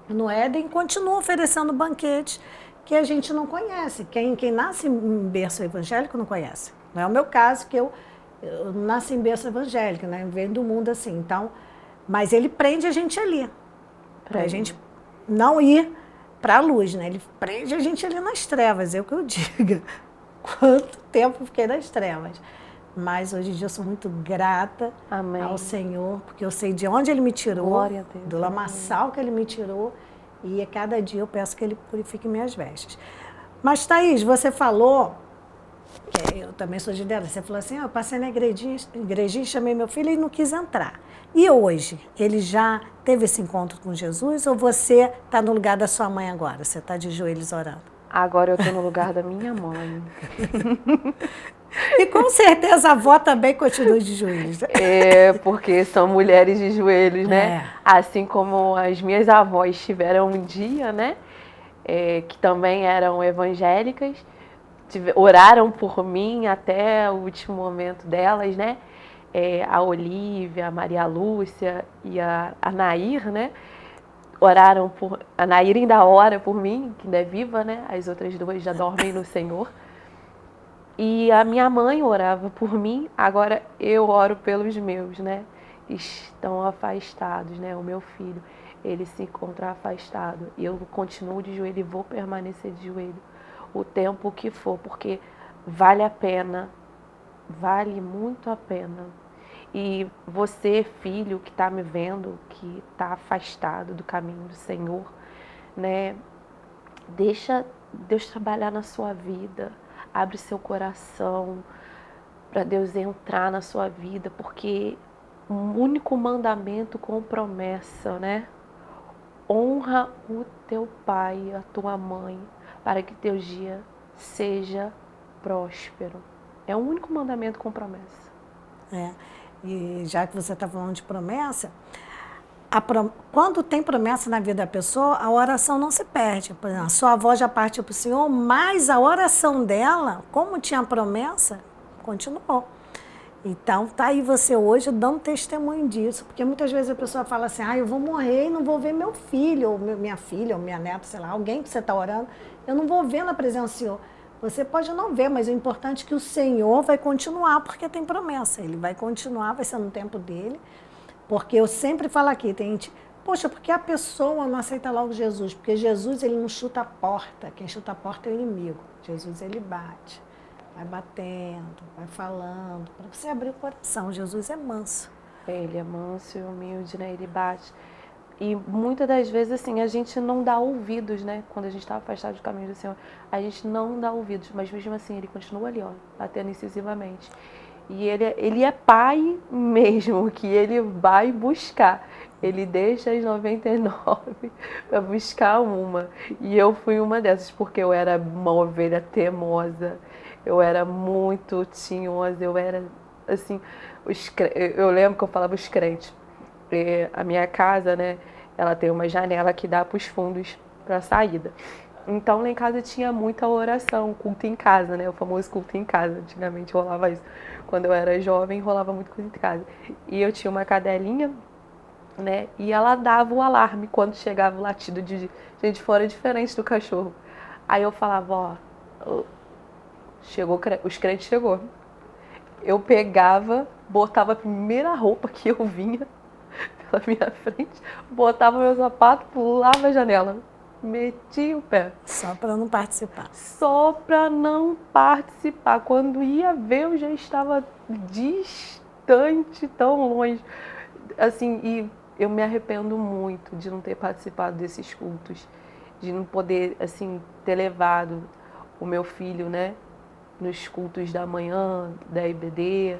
no Éden, continua oferecendo banquetes que a gente não conhece. Quem nasce em berço evangélico não conhece. Não é o meu caso, que eu nasci em berço evangélico, né? Eu venho do mundo assim. Então, mas ele prende a gente ali, para a gente não ir para a luz, né? Ele prende a gente ali nas trevas, é o que eu digo. Quanto tempo eu fiquei nas trevas. Mas hoje em dia eu sou muito grata ao Senhor, porque eu sei de onde Ele me tirou, do lamaçal que Ele me tirou, e a cada dia eu peço que Ele purifique minhas vestes. Mas, Thaís, você falou, que eu também sou de liderança, você falou assim, eu passei na igrejinha, chamei meu filho e não quis entrar. E hoje, ele já teve esse encontro com Jesus, ou você está no lugar da sua mãe agora? Você está de joelhos orando? Agora eu estou no lugar da minha mãe. E com certeza a avó também continua de joelhos. Porque são mulheres de joelhos, né? Assim como as minhas avós tiveram um dia, né? Que também eram evangélicas, oraram por mim até o último momento delas, né? A Olívia, a Maria Lúcia e a Nair, né? Oraram por... A Nair ainda ora por mim, que ainda é viva, né? As outras duas já dormem no Senhor. E a minha mãe orava por mim, agora eu oro pelos meus, né? Estão afastados, né? O meu filho, ele se encontra afastado. E eu continuo de joelho e vou permanecer de joelho o tempo que for, porque vale a pena, vale muito a pena. E você, filho, que está me vendo, que está afastado do caminho do Senhor, né? Deixa Deus trabalhar na sua vida. Abre seu coração para Deus entrar na sua vida, porque um único mandamento com promessa, né? Honra o teu pai e a tua mãe, para que teu dia seja próspero. É o único mandamento com promessa. E já que você está falando de promessa, quando tem promessa na vida da pessoa, a oração não se perde. Por exemplo, a sua avó já partiu para o Senhor, mas a oração dela, como tinha promessa, continuou. Então, tá aí você hoje dando testemunho disso, porque muitas vezes a pessoa fala assim, eu vou morrer e não vou ver meu filho, ou minha filha, ou minha neta, sei lá, alguém que você está orando, eu não vou ver na presença do Senhor. Você pode não ver, mas o importante é que o Senhor vai continuar, porque tem promessa. Ele vai continuar, vai ser no tempo dele. Porque eu sempre falo aqui, tem gente, poxa, porque a pessoa não aceita logo Jesus? Porque Jesus, ele não chuta a porta. Quem chuta a porta é o inimigo. Jesus, ele bate. Vai batendo, vai falando, para você abrir o coração. Jesus é manso. Ele é manso e humilde, né? Ele bate. E muitas das vezes, assim, a gente não dá ouvidos, né? Quando a gente está afastado do caminho do Senhor, a gente não dá ouvidos, mas mesmo assim, ele continua ali, ó, batendo incisivamente. E ele é pai mesmo, que ele vai buscar. Ele deixa as 99 para buscar uma. E eu fui uma dessas, porque eu era uma ovelha teimosa, eu era muito tinhosa, eu era, assim, eu lembro que eu falava os crentes. A minha casa, né, ela tem uma janela que dá para os fundos para a saída. Então, lá em casa tinha muita oração, culto em casa, né, o famoso culto em casa. Antigamente rolava isso. Quando eu era jovem, rolava muito culto em casa. E eu tinha uma cadelinha, né, e ela dava o alarme quando chegava o latido de gente fora, diferente do cachorro. Aí eu falava, os crentes chegou. Eu pegava, botava a primeira roupa que eu vinha pela minha frente, botava meu sapato, pulava a janela, metia o pé. Só para não participar. Só para não participar. Quando ia ver, eu já estava distante, tão longe. Assim, e eu me arrependo muito de não ter participado desses cultos, de não poder, assim, ter levado o meu filho, né, nos cultos da manhã, da IBD,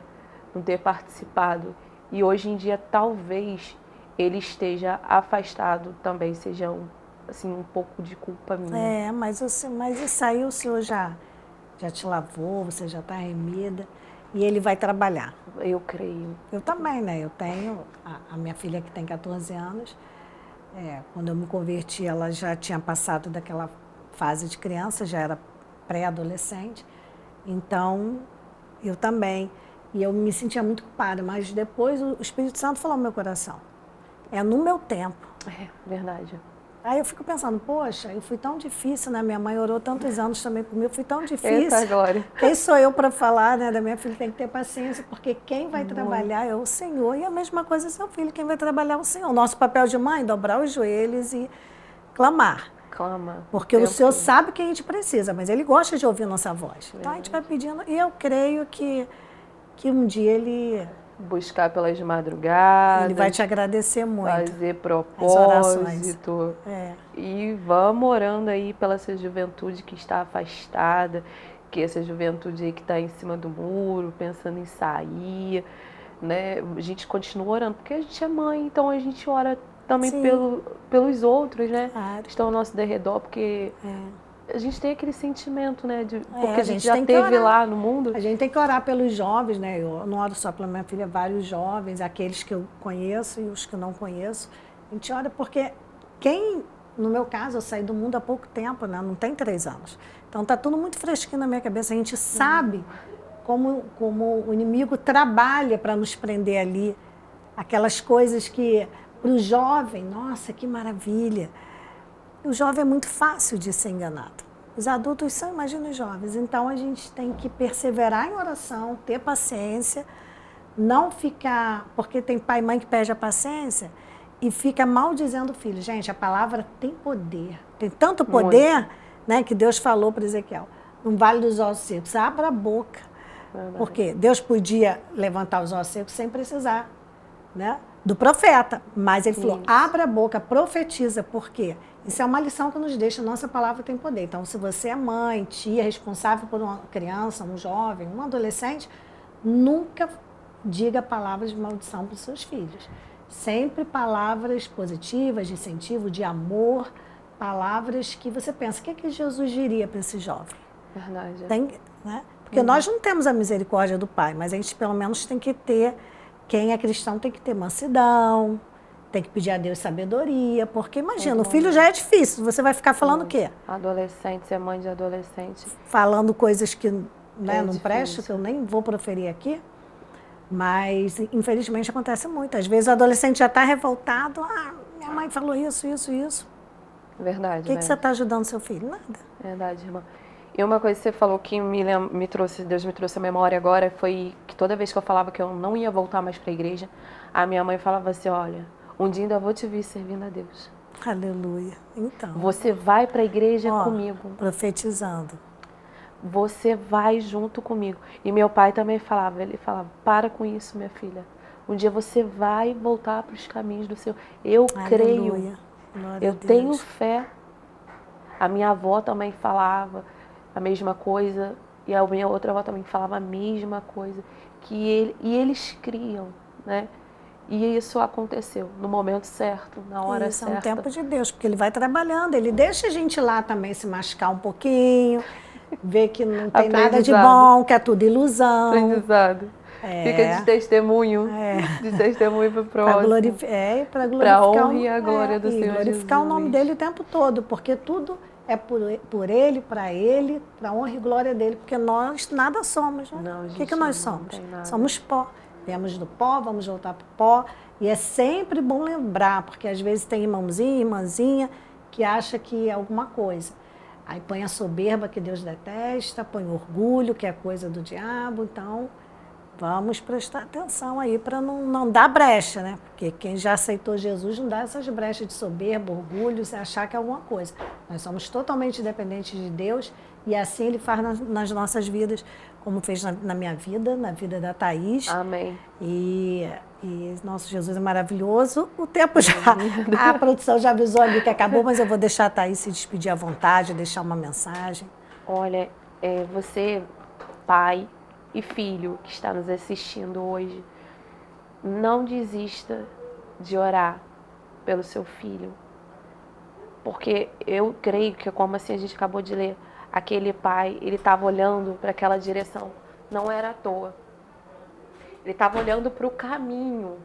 não ter participado. E hoje em dia, talvez, ele esteja afastado também, seja um pouco de culpa minha. Mas isso aí o Senhor já te lavou, você já está remida, e ele vai trabalhar. Eu creio. Eu também, né? Eu tenho a minha filha que tem 14 anos, quando eu me converti, ela já tinha passado daquela fase de criança, já era pré-adolescente, então eu também. E eu me sentia muito culpada, mas depois o Espírito Santo falou no meu coração. É no meu tempo. Verdade. Aí eu fico pensando, poxa, eu fui tão difícil, né? Minha mãe orou tantos anos também por mim, eu fui tão difícil. Eita, Glória. Quem sou eu para falar, né, da minha filha? Tem que ter paciência, porque quem vai trabalhar é o Senhor. E a mesma coisa é seu filho, quem vai trabalhar é o Senhor. O nosso papel de mãe é dobrar os joelhos e clamar. Clama. Porque o Senhor sabe que a gente precisa, mas Ele gosta de ouvir nossa voz. Então a gente vai pedindo, e eu creio que um dia Ele... Buscar pelas madrugadas. Ele vai te agradecer muito. Fazer propósito. E vamos orando aí pela essa juventude que está afastada, que essa juventude aí que está em cima do muro, pensando em sair, né? A gente continua orando, porque a gente é mãe, então a gente ora também pelos outros, né? Que estão ao nosso derredor, porque... A gente tem aquele sentimento, né? Porque a gente já teve lá no mundo. A gente tem que orar pelos jovens, né? Eu não oro só pela minha filha, vários jovens, aqueles que eu conheço e os que eu não conheço. A gente ora porque no meu caso, eu saí do mundo há pouco tempo, né? Não tem 3 anos. Então tá tudo muito fresquinho na minha cabeça. A gente sabe como o inimigo trabalha para nos prender ali. Aquelas coisas que, para o jovem, nossa, que maravilha. O jovem é muito fácil de ser enganado. Os adultos são, imagina os jovens. Então, a gente tem que perseverar em oração, ter paciência, não ficar... Porque tem pai e mãe que perde a paciência e fica maldizendo o filho. Gente, a palavra tem poder. Tem tanto poder, né, que Deus falou para Ezequiel. No Vale dos Ossos Secos, abra a boca. Porque Deus podia levantar os ossos secos sem precisar, né, do profeta. Mas ele falou, abra a boca, profetiza. Por quê? Isso é uma lição que nos deixa, nossa palavra tem poder. Então, se você é mãe, tia, responsável por uma criança, um jovem, um adolescente, nunca diga palavras de maldição para os seus filhos. Sempre palavras positivas, de incentivo, de amor, palavras que você pensa, o que é que Jesus diria para esse jovem? Verdade. Né? Porque nós não temos a misericórdia do Pai, mas a gente pelo menos tem que ter, quem é cristão tem que ter mansidão, tem que pedir a Deus sabedoria, porque imagina, o filho já é difícil, você vai ficar falando o quê? Adolescente, ser mãe de adolescente. Falando coisas que, né, não prestam, que eu nem vou proferir aqui, mas infelizmente acontece muito. Às vezes o adolescente já está revoltado, minha mãe falou isso. Verdade, O que você está ajudando seu filho? Nada. Verdade, irmã. E uma coisa que você falou que Deus me trouxe a memória agora, foi que toda vez que eu falava que eu não ia voltar mais para a igreja, a minha mãe falava assim, olha, um dia ainda vou te ver servindo a Deus. Aleluia. Então. Você vai para a igreja comigo. Profetizando. Você vai junto comigo. E meu pai também falava, ele falava, para com isso, minha filha. Um dia você vai voltar para os caminhos do Senhor. Eu creio. Eu tenho fé. A minha avó também falava a mesma coisa. E a minha outra avó também falava a mesma coisa. E eles criam, né? E isso aconteceu no momento certo, na hora certa. Isso é um tempo de Deus, porque Ele vai trabalhando. Ele deixa a gente lá também se machucar um pouquinho, ver que não tem nada de bom, que é tudo ilusão. Aprendizado. Fica de testemunho. De testemunho para o próximo. Para glorificar a honra e a glória do Senhor glorificar Jesus. O nome dele o tempo todo, porque tudo é por Ele, para a honra e glória dele, porque nós nada somos. Né? Não, o que nós somos? Somos pó. Viemos do pó, vamos voltar para o pó. E é sempre bom lembrar, porque às vezes tem irmãozinho, irmãzinha, que acha que é alguma coisa. Aí põe a soberba, que Deus detesta, põe o orgulho, que é coisa do diabo. Então, vamos prestar atenção aí para não dar brecha, né? Porque quem já aceitou Jesus não dá essas brechas de soberba, orgulho, se achar que é alguma coisa. Nós somos totalmente dependentes de Deus e assim Ele faz nas nossas vidas, como fez na minha vida, na vida da Thaís. Amém. E nosso Jesus é maravilhoso. O tempo já, a produção já avisou ali que acabou, mas eu vou deixar a Thaís se despedir à vontade, deixar uma mensagem. Olha, você, pai e filho que está nos assistindo hoje, não desista de orar pelo seu filho. Porque eu creio que, como assim a gente acabou de ler, aquele pai, ele estava olhando para aquela direção. Não era à toa. Ele estava olhando para o caminho.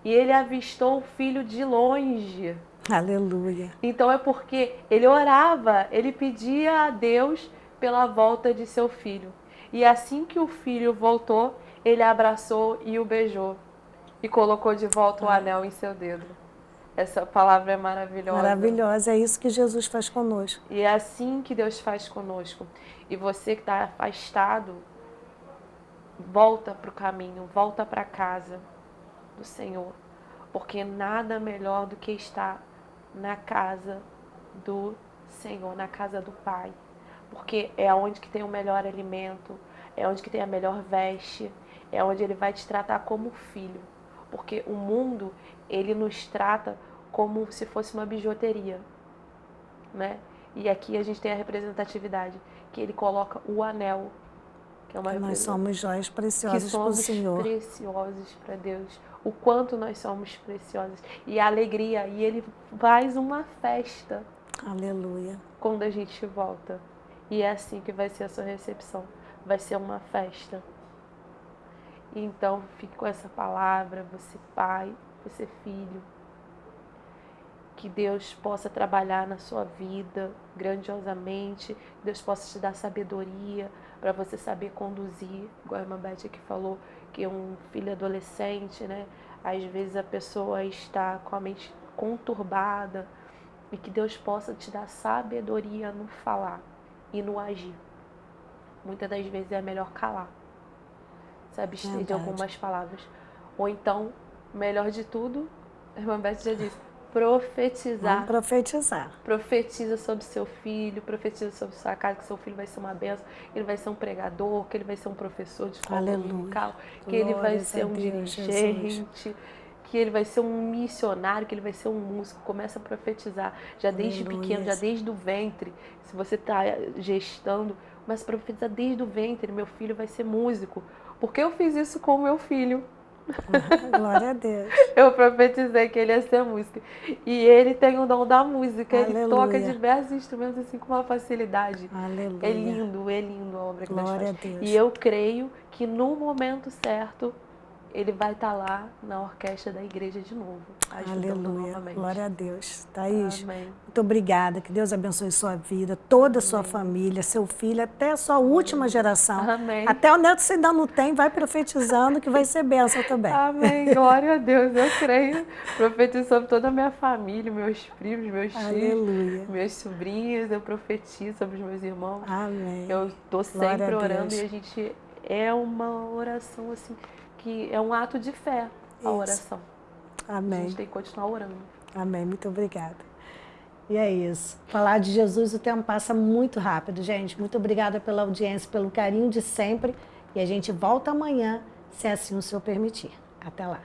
E ele avistou o filho de longe. Aleluia. Então é porque ele orava, ele pedia a Deus pela volta de seu filho. E assim que o filho voltou, ele abraçou e o beijou. E colocou de volta o anel em seu dedo. Essa palavra é maravilhosa. Maravilhosa, é isso que Jesus faz conosco. E é assim que Deus faz conosco. E você que está afastado, volta para o caminho, volta para a casa do Senhor. Porque nada melhor do que estar na casa do Senhor, na casa do Pai. Porque é onde que tem o melhor alimento, é onde que tem a melhor veste, é onde Ele vai te tratar como filho. Porque o mundo, ele nos trata como se fosse uma bijuteria, né? E aqui a gente tem a representatividade, que Ele coloca o anel, que é uma nós somos joias preciosas para o Senhor. Preciosos para Deus. O quanto nós somos preciosos. E a alegria. E Ele faz uma festa. Aleluia. Quando a gente volta. E é assim que vai ser a sua recepção. Vai ser uma festa. Então, fique com essa palavra, você pai, você filho. Que Deus possa trabalhar na sua vida grandiosamente. Que Deus possa te dar sabedoria para você saber conduzir. Igual a irmã Beth aqui falou, que um filho adolescente, né? Às vezes a pessoa está com a mente conturbada. E que Deus possa te dar sabedoria no falar e no agir. Muitas das vezes é melhor calar. Se abster de algumas palavras. Ou então, melhor de tudo, a irmã Beth já disse, profetizar. Vamos profetizar. Profetiza sobre seu filho, profetiza sobre sua casa, que seu filho vai ser uma bênção, que ele vai ser um pregador, que ele vai ser um professor de escola dominical, que ele vai ser um dirigente, que ele vai ser um missionário, que ele vai ser um músico. Começa a profetizar, já desde pequeno, já desde o ventre. Se você está gestando, começa a profetizar desde o ventre, meu filho vai ser músico. Porque eu fiz isso com o meu filho. Glória a Deus. Eu profetizei que ele ia ser músico. E ele tem o dom da música. Aleluia. Ele toca diversos instrumentos assim com uma facilidade. Aleluia. É lindo a obra que Deus faz. Glória a Deus. E eu creio que no momento certo ele vai estar lá na orquestra da igreja de novo. Aleluia. Novamente. Glória a Deus. Thaís, Amém. muito obrigada. Que Deus abençoe sua vida, toda a sua família, seu filho, até a sua última geração. Amém. Até o neto, se ainda não tem, vai profetizando que vai ser bênção também. Amém. Glória a Deus. Eu creio. Profetizo sobre toda a minha família, meus primos, meus tios, meus sobrinhos. Eu profetizo sobre os meus irmãos. Amém. Eu estou sempre orando e a gente é uma oração assim, que é um ato de fé, a oração. Amém. A gente tem que continuar orando. Amém. Muito obrigada. E é isso. Falar de Jesus, o tempo passa muito rápido, gente. Muito obrigada pela audiência, pelo carinho de sempre. E a gente volta amanhã, se assim o Senhor permitir. Até lá.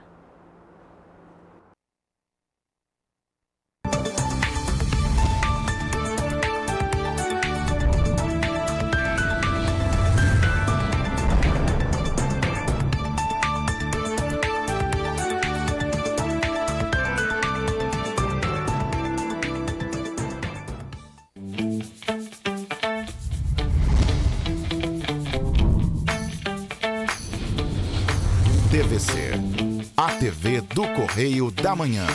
TVC, a TV do Correio da Manhã.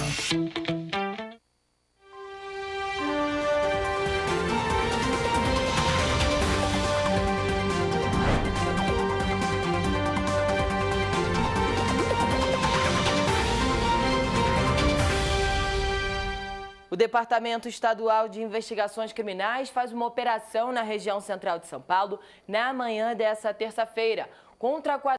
O Departamento Estadual de Investigações Criminais faz uma operação na região central de São Paulo na manhã dessa terça-feira contra